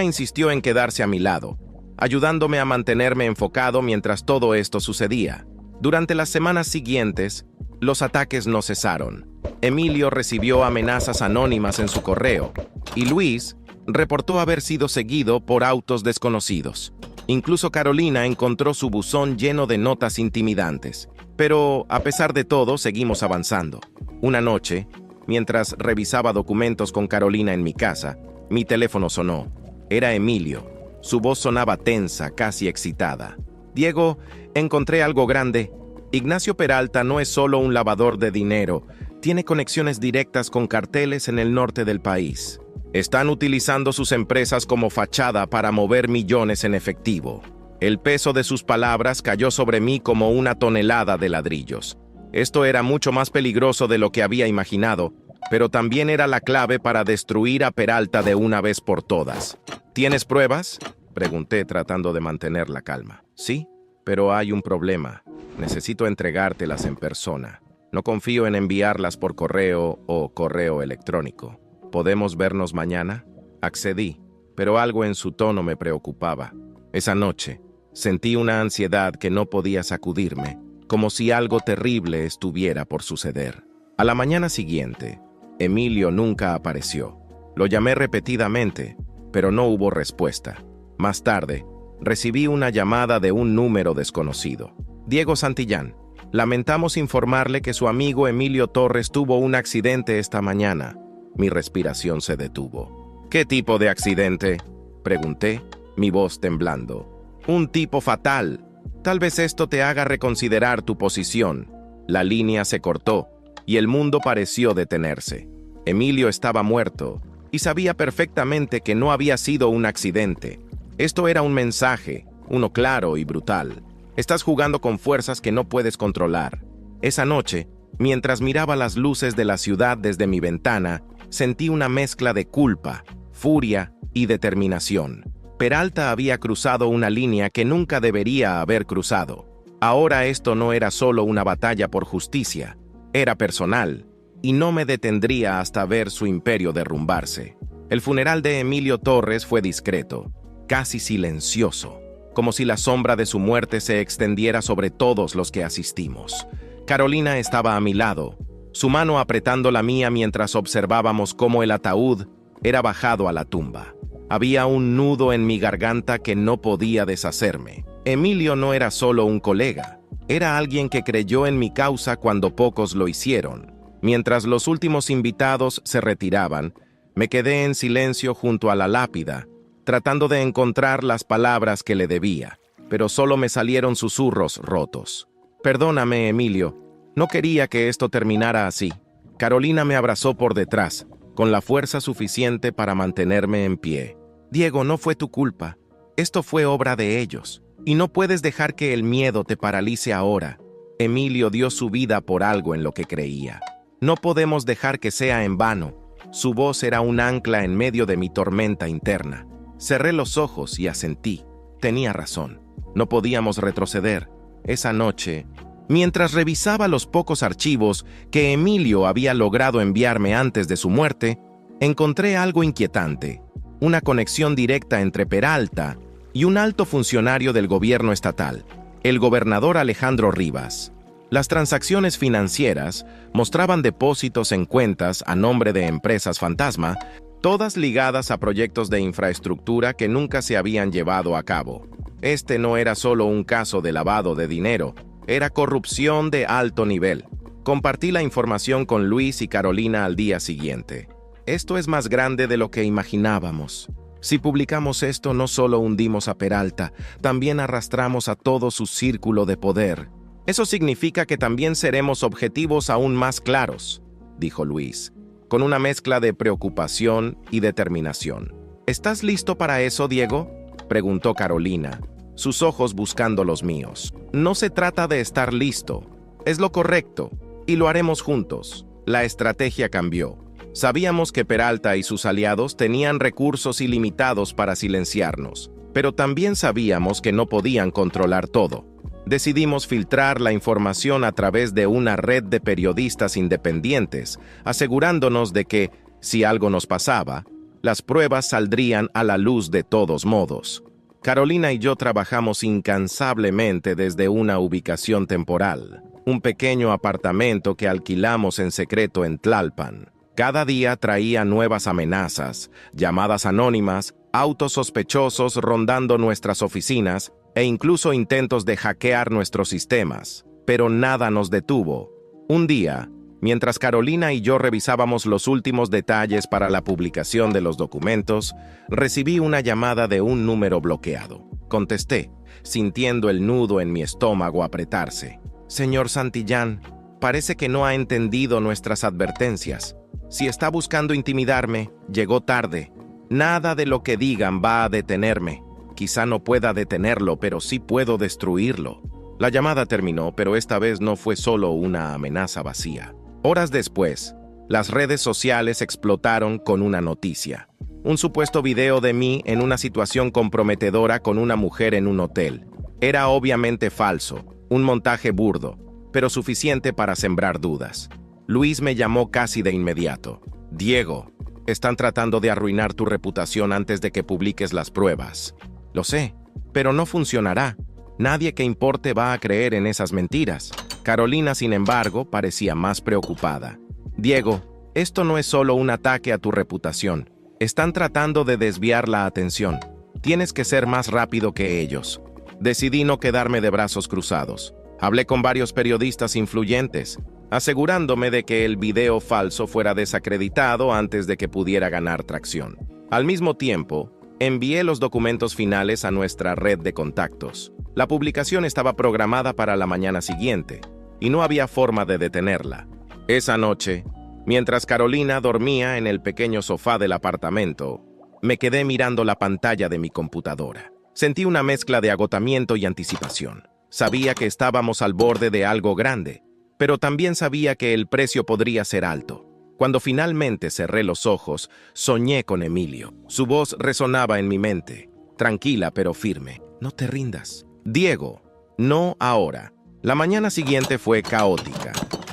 insistió en quedarse a mi lado, ayudándome a mantenerme enfocado mientras todo esto sucedía. Durante las semanas siguientes, los ataques no cesaron. Emilio recibió amenazas anónimas en su correo, y Luis reportó haber sido seguido por autos desconocidos. Incluso Carolina encontró su buzón lleno de notas intimidantes. Pero, a pesar de todo, seguimos avanzando. Una noche, mientras revisaba documentos con Carolina en mi casa, mi teléfono sonó. Era Emilio. Su voz sonaba tensa, casi excitada. «Diego, encontré algo grande. Ignacio Peralta no es solo un lavador de dinero. Tiene conexiones directas con carteles en el norte del país. Están utilizando sus empresas como fachada para mover millones en efectivo». El peso de sus palabras cayó sobre mí como una tonelada de ladrillos. Esto era mucho más peligroso de lo que había imaginado, pero también era la clave para destruir a Peralta de una vez por todas. «¿Tienes pruebas?», pregunté tratando de mantener la calma. «Sí, pero hay un problema. Necesito entregártelas en persona. No confío en enviarlas por correo o correo electrónico. ¿Podemos vernos mañana?». Accedí, pero algo en su tono me preocupaba. Esa noche, sentí una ansiedad que no podía sacudirme, como si algo terrible estuviera por suceder. A la mañana siguiente, Emilio nunca apareció. Lo llamé repetidamente, pero no hubo respuesta. Más tarde, recibí una llamada de un número desconocido. «Diego Santillán, lamentamos informarle que su amigo Emilio Torres tuvo un accidente esta mañana». Mi respiración se detuvo. «¿Qué tipo de accidente?», pregunté, mi voz temblando. «Un tipo fatal. Tal vez esto te haga reconsiderar tu posición». La línea se cortó, y el mundo pareció detenerse. Emilio estaba muerto, y sabía perfectamente que no había sido un accidente. Esto era un mensaje, uno claro y brutal. Estás jugando con fuerzas que no puedes controlar. Esa noche, mientras miraba las luces de la ciudad desde mi ventana, sentí una mezcla de culpa, furia y determinación. Peralta había cruzado una línea que nunca debería haber cruzado. Ahora esto no era solo una batalla por justicia, era personal, y no me detendría hasta ver su imperio derrumbarse. El funeral de Emilio Torres fue discreto, casi silencioso, como si la sombra de su muerte se extendiera sobre todos los que asistimos. Carolina estaba a mi lado, su mano apretando la mía mientras observábamos cómo el ataúd era bajado a la tumba. Había un nudo en mi garganta que no podía deshacerme. Emilio no era solo un colega, era alguien que creyó en mi causa cuando pocos lo hicieron. Mientras los últimos invitados se retiraban, me quedé en silencio junto a la lápida, tratando de encontrar las palabras que le debía, pero solo me salieron susurros rotos. Perdóname, Emilio, no quería que esto terminara así. Carolina me abrazó por detrás, con la fuerza suficiente para mantenerme en pie. Diego, no fue tu culpa. Esto fue obra de ellos. Y no puedes dejar que el miedo te paralice ahora. Emilio dio su vida por algo en lo que creía. No podemos dejar que sea en vano. Su voz era un ancla en medio de mi tormenta interna. Cerré los ojos y asentí. Tenía razón. No podíamos retroceder. Esa noche, mientras revisaba los pocos archivos que Emilio había logrado enviarme antes de su muerte, encontré algo inquietante, una conexión directa entre Peralta y un alto funcionario del gobierno estatal, el gobernador Alejandro Rivas. Las transacciones financieras mostraban depósitos en cuentas a nombre de empresas fantasma, todas ligadas a proyectos de infraestructura que nunca se habían llevado a cabo. Este no era solo un caso de lavado de dinero, era corrupción de alto nivel. Compartí la información con Luis y Carolina al día siguiente. Esto es más grande de lo que imaginábamos. Si publicamos esto, no solo hundimos a Peralta, también arrastramos a todo su círculo de poder. Eso significa que también seremos objetivos aún más claros, dijo Luis, con una mezcla de preocupación y determinación. ¿Estás listo para eso, Diego?, preguntó Carolina, sus ojos buscando los míos. No se trata de estar listo, es lo correcto, y lo haremos juntos. La estrategia cambió. Sabíamos que Peralta y sus aliados tenían recursos ilimitados para silenciarnos, pero también sabíamos que no podían controlar todo. Decidimos filtrar la información a través de una red de periodistas independientes, asegurándonos de que, si algo nos pasaba, las pruebas saldrían a la luz de todos modos. Carolina y yo trabajamos incansablemente desde una ubicación temporal, un pequeño apartamento que alquilamos en secreto en Tlalpan. Cada día traía nuevas amenazas, llamadas anónimas, autos sospechosos rondando nuestras oficinas e incluso intentos de hackear nuestros sistemas. Pero nada nos detuvo. Un día, mientras Carolina y yo revisábamos los últimos detalles para la publicación de los documentos, recibí una llamada de un número bloqueado. Contesté, sintiendo el nudo en mi estómago apretarse. Señor Santillán, parece que no ha entendido nuestras advertencias. Si está buscando intimidarme, llegó tarde. Nada de lo que digan va a detenerme. Quizá no pueda detenerlo, pero sí puedo destruirlo. La llamada terminó, pero esta vez no fue solo una amenaza vacía. Horas después, las redes sociales explotaron con una noticia. Un supuesto video de mí en una situación comprometedora con una mujer en un hotel. Era obviamente falso, un montaje burdo, pero suficiente para sembrar dudas. Luis me llamó casi de inmediato. Diego, están tratando de arruinar tu reputación antes de que publiques las pruebas. Lo sé, pero no funcionará. Nadie que importe va a creer en esas mentiras. Carolina, sin embargo, parecía más preocupada. Diego, esto no es solo un ataque a tu reputación. Están tratando de desviar la atención. Tienes que ser más rápido que ellos. Decidí no quedarme de brazos cruzados. Hablé con varios periodistas influyentes, asegurándome de que el video falso fuera desacreditado antes de que pudiera ganar tracción. Al mismo tiempo, envié los documentos finales a nuestra red de contactos. La publicación estaba programada para la mañana siguiente, y no había forma de detenerla. Esa noche, mientras Carolina dormía en el pequeño sofá del apartamento, me quedé mirando la pantalla de mi computadora. Sentí una mezcla de agotamiento y anticipación. Sabía que estábamos al borde de algo grande, pero también sabía que el precio podría ser alto. Cuando finalmente cerré los ojos, soñé con Emilio. Su voz resonaba en mi mente. tranquila pero firme. No te rindas. Diego, no ahora. La mañana siguiente fue caótica.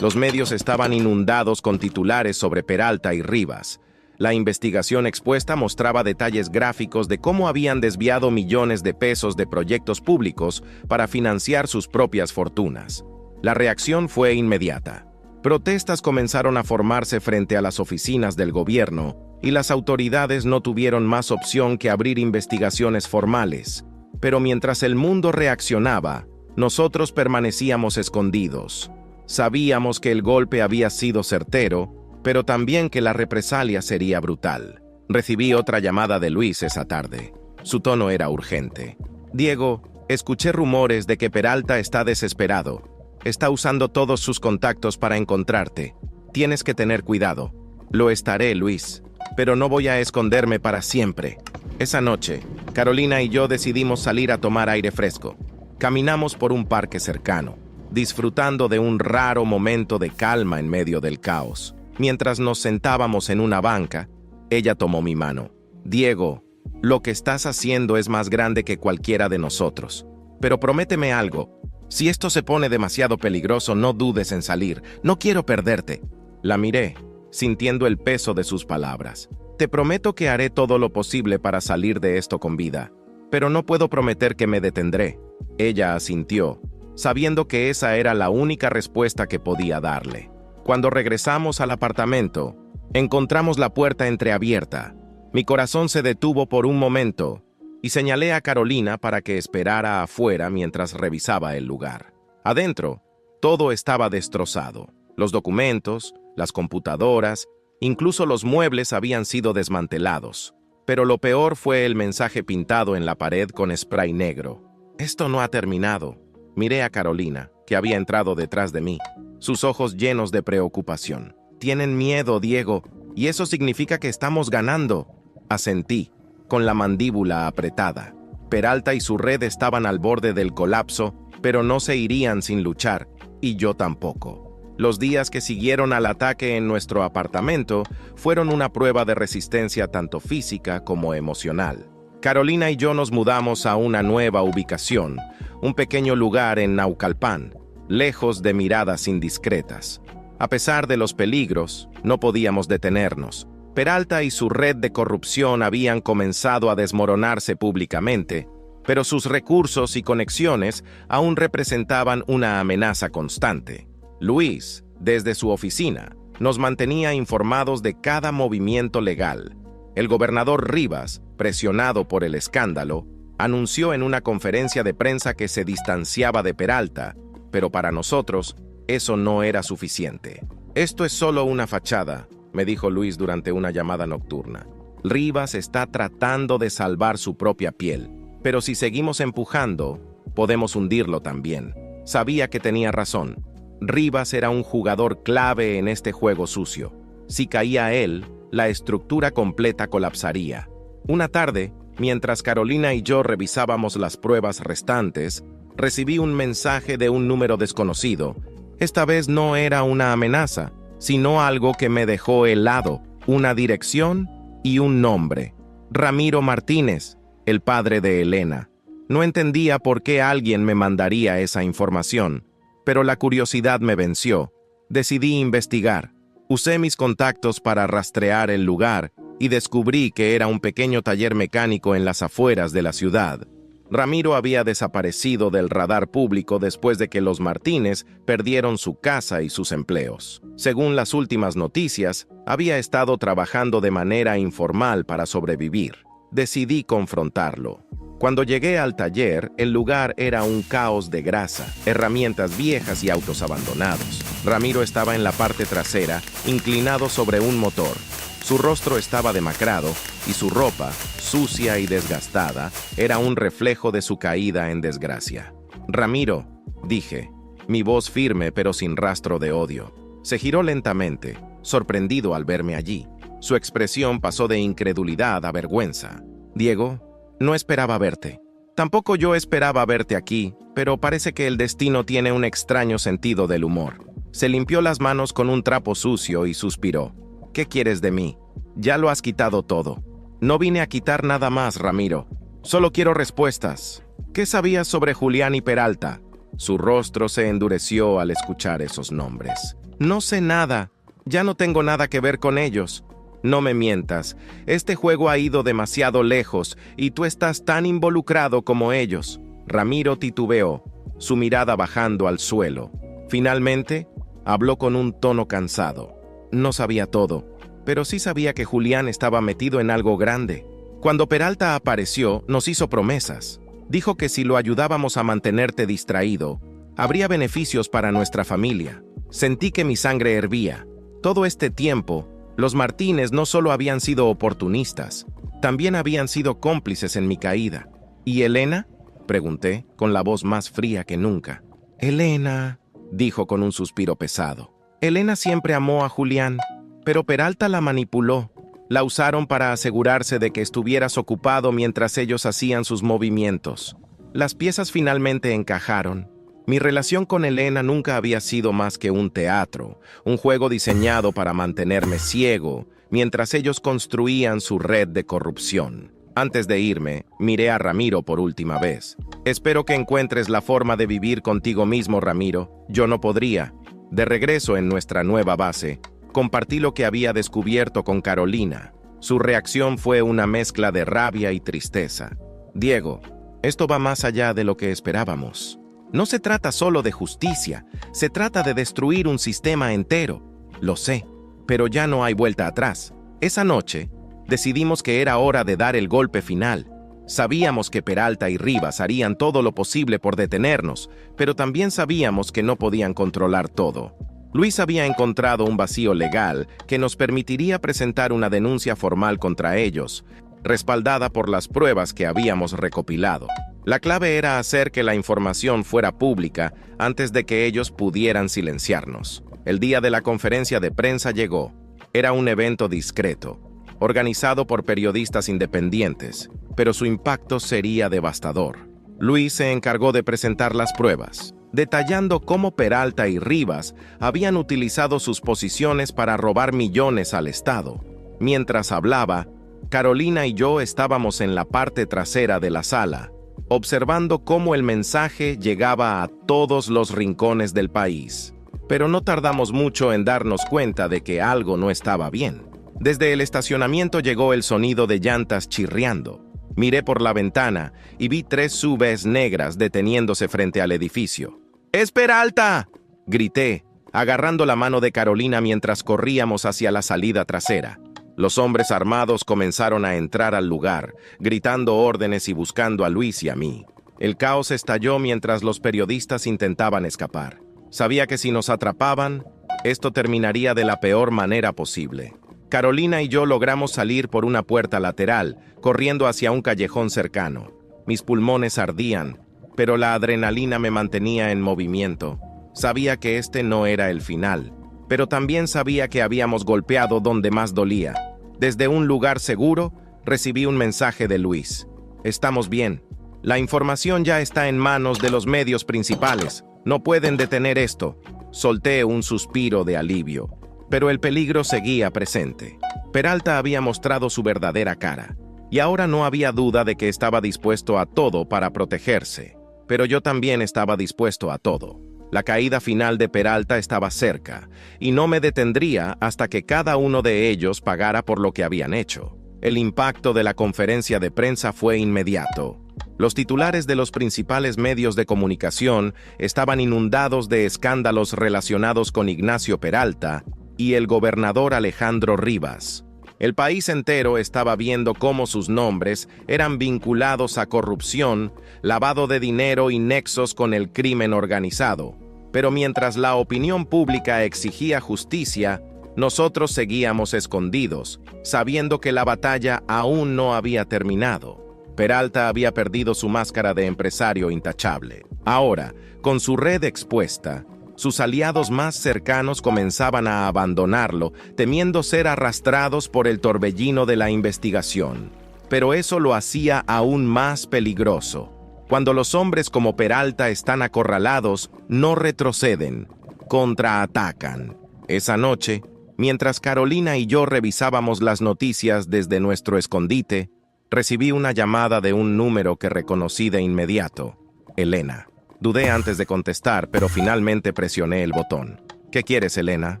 Los medios estaban inundados con titulares sobre Peralta y Rivas. La investigación expuesta mostraba detalles gráficos de cómo habían desviado millones de pesos de proyectos públicos para financiar sus propias fortunas. La reacción fue inmediata. Protestas comenzaron a formarse frente a las oficinas del gobierno y las autoridades no tuvieron más opción que abrir investigaciones formales. Pero mientras el mundo reaccionaba, nosotros permanecíamos escondidos. Sabíamos que el golpe había sido certero, pero también que la represalia sería brutal. Recibí otra llamada de Luis esa tarde. Su tono era urgente. Diego, escuché rumores de que Peralta está desesperado. Está usando todos sus contactos para encontrarte. Tienes que tener cuidado. Lo estaré, Luis, pero no voy a esconderme para siempre. Esa noche, Carolina y yo decidimos salir a tomar aire fresco. Caminamos por un parque cercano, disfrutando de un raro momento de calma en medio del caos. Mientras nos sentábamos en una banca, ella tomó mi mano. Diego, lo que estás haciendo es más grande que cualquiera de nosotros. Pero prométeme algo. Si esto se pone demasiado peligroso, no dudes en salir. No quiero perderte. La miré, sintiendo el peso de sus palabras. Te prometo que haré todo lo posible para salir de esto con vida, pero no puedo prometer que me detendré. Ella asintió, sabiendo que esa era la única respuesta que podía darle. Cuando regresamos al apartamento, encontramos la puerta entreabierta. Mi corazón se detuvo por un momento y señalé a Carolina para que esperara afuera mientras revisaba el lugar. Adentro, todo estaba destrozado. Los documentos, las computadoras, incluso los muebles habían sido desmantelados. Pero lo peor fue el mensaje pintado en la pared con spray negro. Esto no ha terminado. Miré a Carolina, que había entrado detrás de mí, sus ojos llenos de preocupación. Tienen miedo, Diego, y eso significa que estamos ganando. Asentí, con la mandíbula apretada. Peralta y su red estaban al borde del colapso, pero no se irían sin luchar, y yo tampoco. Los días que siguieron al ataque en nuestro apartamento fueron una prueba de resistencia tanto física como emocional. Carolina y yo nos mudamos a una nueva ubicación, un pequeño lugar en Naucalpan, lejos de miradas indiscretas. A pesar de los peligros, no podíamos detenernos. Peralta y su red de corrupción habían comenzado a desmoronarse públicamente, pero sus recursos y conexiones aún representaban una amenaza constante. Luis, desde su oficina, nos mantenía informados de cada movimiento legal. El gobernador Rivas, presionado por el escándalo, anunció en una conferencia de prensa que se distanciaba de Peralta, pero para nosotros eso no era suficiente. Esto es solo una fachada, me dijo Luis durante una llamada nocturna. Rivas está tratando de salvar su propia piel, pero si seguimos empujando, podemos hundirlo también. Sabía que tenía razón. Rivas era un jugador clave en este juego sucio. Si caía él, la estructura completa colapsaría. Una tarde, mientras Carolina y yo revisábamos las pruebas restantes, recibí un mensaje de un número desconocido. Esta vez no era una amenaza, sino algo que me dejó helado, una dirección y un nombre. Ramiro Martínez, el padre de Elena. No entendía por qué alguien me mandaría esa información, pero la curiosidad me venció. Decidí investigar. Usé mis contactos para rastrear el lugar y descubrí que era un pequeño taller mecánico en las afueras de la ciudad. Ramiro había desaparecido del radar público después de que los Martínez perdieron su casa y sus empleos. Según las últimas noticias, había estado trabajando de manera informal para sobrevivir. Decidí confrontarlo. Cuando llegué al taller, el lugar era un caos de grasa, herramientas viejas y autos abandonados. Ramiro estaba en la parte trasera, inclinado sobre un motor. Su rostro estaba demacrado y su ropa, sucia y desgastada, era un reflejo de su caída en desgracia. «Ramiro», dije, mi voz firme pero sin rastro de odio. Se giró lentamente, sorprendido al verme allí. Su expresión pasó de incredulidad a vergüenza. «Diego, no esperaba verte. Tampoco yo esperaba verte aquí, pero parece que el destino tiene un extraño sentido del humor». Se limpió las manos con un trapo sucio y suspiró. «¿Qué quieres de mí? Ya lo has quitado todo». «No vine a quitar nada más, Ramiro. Solo quiero respuestas. ¿Qué sabías sobre Julián y Peralta? Su rostro se endureció al escuchar esos nombres. No sé nada. Ya no tengo nada que ver con ellos. No me mientas. Este juego ha ido demasiado lejos y tú estás tan involucrado como ellos. Ramiro titubeó, su mirada bajando al suelo. Finalmente, habló con un tono cansado. No sabía todo, pero sí sabía que Julián estaba metido en algo grande. Cuando Peralta apareció, nos hizo promesas. Dijo que si lo ayudábamos a mantenerte distraído, habría beneficios para nuestra familia. Sentí que mi sangre hervía. Todo este tiempo, los Martínez no solo habían sido oportunistas, también habían sido cómplices en mi caída. ¿Y Elena?, pregunté, con la voz más fría que nunca. Elena, dijo con un suspiro pesado. Elena siempre amó a Julián, pero Peralta la manipuló. La usaron para asegurarse de que estuvieras ocupado mientras ellos hacían sus movimientos. Las piezas finalmente encajaron. Mi relación con Elena nunca había sido más que un teatro, un juego diseñado para mantenerme ciego, mientras ellos construían su red de corrupción. Antes de irme, miré a Ramiro por última vez. Espero que encuentres la forma de vivir contigo mismo, Ramiro. Yo no podría. De regreso en nuestra nueva base, compartí lo que había descubierto con Carolina. Su reacción fue una mezcla de rabia y tristeza. Diego, esto va más allá de lo que esperábamos. No se trata solo de justicia, se trata de destruir un sistema entero. Lo sé, pero ya no hay vuelta atrás. Esa noche, decidimos que era hora de dar el golpe final. Sabíamos que Peralta y Rivas harían todo lo posible por detenernos, pero también sabíamos que no podían controlar todo. Luis había encontrado un vacío legal que nos permitiría presentar una denuncia formal contra ellos, respaldada por las pruebas que habíamos recopilado. La clave era hacer que la información fuera pública antes de que ellos pudieran silenciarnos. El día de la conferencia de prensa llegó. Era un evento discreto, organizado por periodistas independientes, pero su impacto sería devastador. Luis se encargó de presentar las pruebas, detallando cómo Peralta y Rivas habían utilizado sus posiciones para robar millones al Estado. Mientras hablaba, Carolina y yo estábamos en la parte trasera de la sala, observando cómo el mensaje llegaba a todos los rincones del país. Pero no tardamos mucho en darnos cuenta de que algo no estaba bien. Desde el estacionamiento llegó el sonido de llantas chirriando. Miré por la ventana y vi 3 SUVs negras deteniéndose frente al edificio. ¡Es Peralta!, grité, agarrando la mano de Carolina mientras corríamos hacia la salida trasera. Los hombres armados comenzaron a entrar al lugar, gritando órdenes y buscando a Luis y a mí. El caos estalló mientras los periodistas intentaban escapar. Sabía que si nos atrapaban, esto terminaría de la peor manera posible. Carolina y yo logramos salir por una puerta lateral, corriendo hacia un callejón cercano. Mis pulmones ardían, pero la adrenalina me mantenía en movimiento. Sabía que este no era el final, pero también sabía que habíamos golpeado donde más dolía. Desde un lugar seguro, recibí un mensaje de Luis. Estamos bien. La información ya está en manos de los medios principales. No pueden detener esto. Solté un suspiro de alivio, pero el peligro seguía presente. Peralta había mostrado su verdadera cara, y ahora no había duda de que estaba dispuesto a todo para protegerse. Pero yo también estaba dispuesto a todo. La caída final de Peralta estaba cerca, y no me detendría hasta que cada uno de ellos pagara por lo que habían hecho. El impacto de la conferencia de prensa fue inmediato. Los titulares de los principales medios de comunicación estaban inundados de escándalos relacionados con Ignacio Peralta y el gobernador Alejandro Rivas. El país entero estaba viendo cómo sus nombres eran vinculados a corrupción, lavado de dinero y nexos con el crimen organizado. Pero mientras la opinión pública exigía justicia, nosotros seguíamos escondidos, sabiendo que la batalla aún no había terminado. Peralta había perdido su máscara de empresario intachable. Ahora, con su red expuesta, sus aliados más cercanos comenzaban a abandonarlo, temiendo ser arrastrados por el torbellino de la investigación. Pero eso lo hacía aún más peligroso. Cuando los hombres como Peralta están acorralados, no retroceden, contraatacan. Esa noche, mientras Carolina y yo revisábamos las noticias desde nuestro escondite, Recibí una llamada de un número que reconocí de inmediato. Elena. Dudé antes de contestar, pero finalmente presioné el botón. ¿Qué quieres, Elena?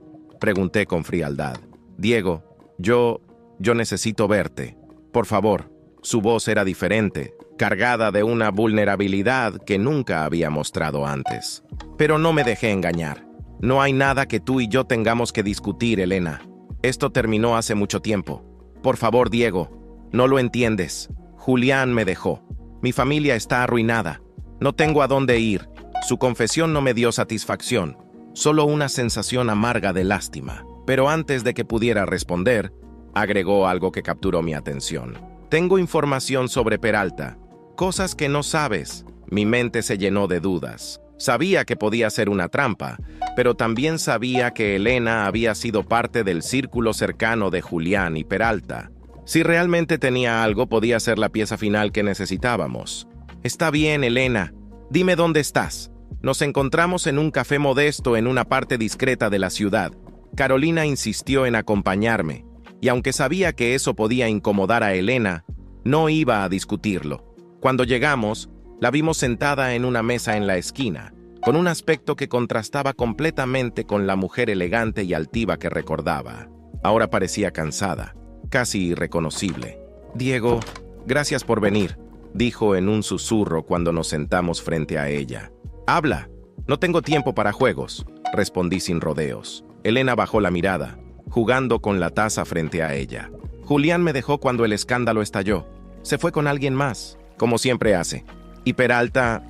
Pregunté con frialdad. Diego, yo necesito verte. Por favor. Su voz era diferente, cargada de una vulnerabilidad que nunca había mostrado antes. Pero no me dejé engañar. No hay nada que tú y yo tengamos que discutir, Elena. Esto terminó hace mucho tiempo. Por favor, Diego, no lo entiendes. Julián me dejó. Mi familia está arruinada. No tengo a dónde ir. Su confesión no me dio satisfacción, solo una sensación amarga de lástima. Pero antes de que pudiera responder, agregó algo que capturó mi atención. Tengo información sobre Peralta, cosas que no sabes. Mi mente se llenó de dudas. Sabía que podía ser una trampa, pero también sabía que Elena había sido parte del círculo cercano de Julián y Peralta. Si realmente tenía algo, podía ser la pieza final que necesitábamos. Está bien, Elena. Dime dónde estás. Nos encontramos en un café modesto en una parte discreta de la ciudad. Carolina insistió en acompañarme, y aunque sabía que eso podía incomodar a Elena, no iba a discutirlo. Cuando llegamos, la vimos sentada en una mesa en la esquina, con un aspecto que contrastaba completamente con la mujer elegante y altiva que recordaba. Ahora parecía cansada, casi irreconocible. Diego, gracias por venir, dijo en un susurro cuando nos sentamos frente a ella. Habla, no tengo tiempo para juegos, respondí sin rodeos. Elena bajó la mirada, jugando con la taza frente a ella. Julián me dejó cuando el escándalo estalló. Se fue con alguien más, como siempre hace. Y Peralta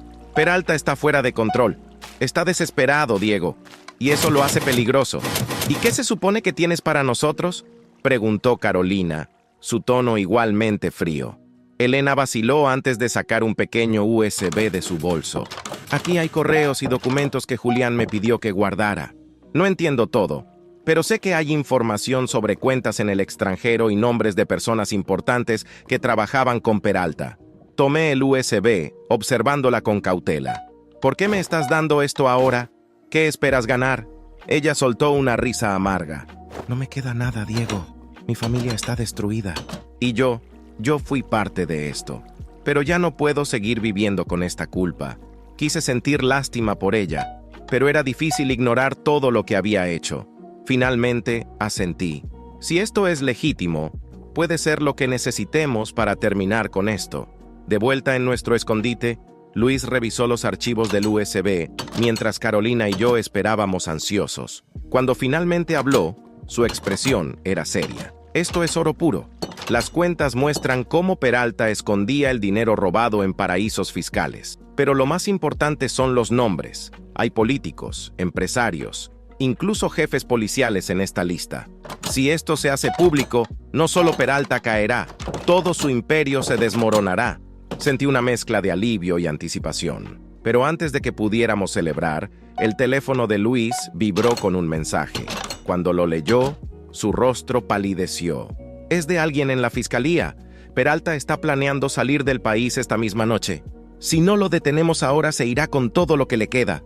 está fuera de control. Está desesperado, Diego, y eso lo hace peligroso. ¿Y qué se supone que tienes para nosotros?, preguntó Carolina, su tono igualmente frío. Elena vaciló antes de sacar un pequeño USB de su bolso. Aquí hay correos y documentos que Julián me pidió que guardara. No entiendo todo, pero sé que hay información sobre cuentas en el extranjero y nombres de personas importantes que trabajaban con Peralta. Tomé el USB, observándola con cautela. ¿Por qué me estás dando esto ahora? ¿Qué esperas ganar? Ella soltó una risa amarga. No me queda nada, Diego. Mi familia está destruida. Y yo fui parte de esto. Pero ya no puedo seguir viviendo con esta culpa. Quise sentir lástima por ella, pero era difícil ignorar todo lo que había hecho. Finalmente, asentí. Si esto es legítimo, puede ser lo que necesitemos para terminar con esto. De vuelta en nuestro escondite, Luis revisó los archivos del USB, mientras Carolina y yo esperábamos ansiosos. Cuando finalmente habló, su expresión era seria. Esto es oro puro. Las cuentas muestran cómo Peralta escondía el dinero robado en paraísos fiscales. Pero lo más importante son los nombres. Hay políticos, empresarios, incluso jefes policiales en esta lista. Si esto se hace público, no solo Peralta caerá, todo su imperio se desmoronará. Sentí una mezcla de alivio y anticipación. Pero antes de que pudiéramos celebrar, el teléfono de Luis vibró con un mensaje. Cuando lo leyó, su rostro palideció. Es de alguien en la fiscalía. Peralta está planeando salir del país esta misma noche. Si no lo detenemos ahora, se irá con todo lo que le queda.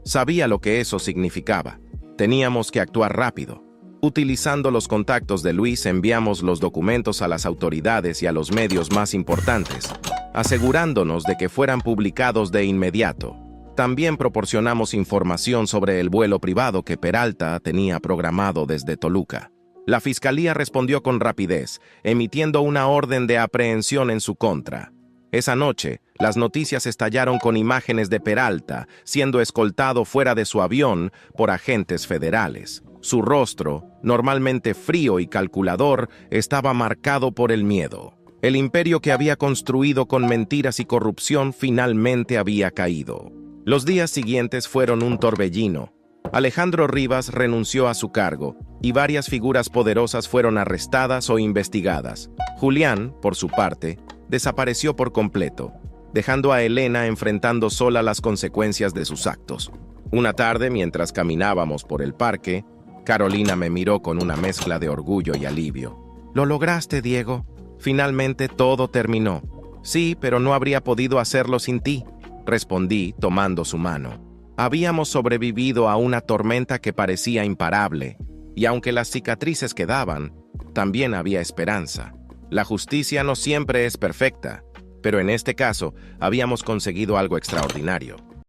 Sabía lo que eso significaba. Teníamos que actuar rápido. Utilizando los contactos de Luis, enviamos los documentos a las autoridades y a los medios más importantes, asegurándonos de que fueran publicados de inmediato. También proporcionamos información sobre el vuelo privado que Peralta tenía programado desde Toluca. La fiscalía respondió con rapidez, emitiendo una orden de aprehensión en su contra. Esa noche, las noticias estallaron con imágenes de Peralta siendo escoltado fuera de su avión por agentes federales. Su rostro, normalmente frío y calculador, estaba marcado por el miedo. El imperio que había construido con mentiras y corrupción finalmente había caído. Los días siguientes fueron un torbellino. Alejandro Rivas renunció a su cargo y varias figuras poderosas fueron arrestadas o investigadas. Julián, por su parte, desapareció por completo, dejando a Elena enfrentando sola las consecuencias de sus actos. Una tarde, mientras caminábamos por el parque, Carolina me miró con una mezcla de orgullo y alivio. «Lo lograste, Diego. Finalmente todo terminó». «Sí, pero no habría podido hacerlo sin ti», respondí tomando su mano. Habíamos sobrevivido a una tormenta que parecía imparable, y aunque las cicatrices quedaban, también había esperanza. La justicia no siempre es perfecta, pero en este caso habíamos conseguido algo extraordinario.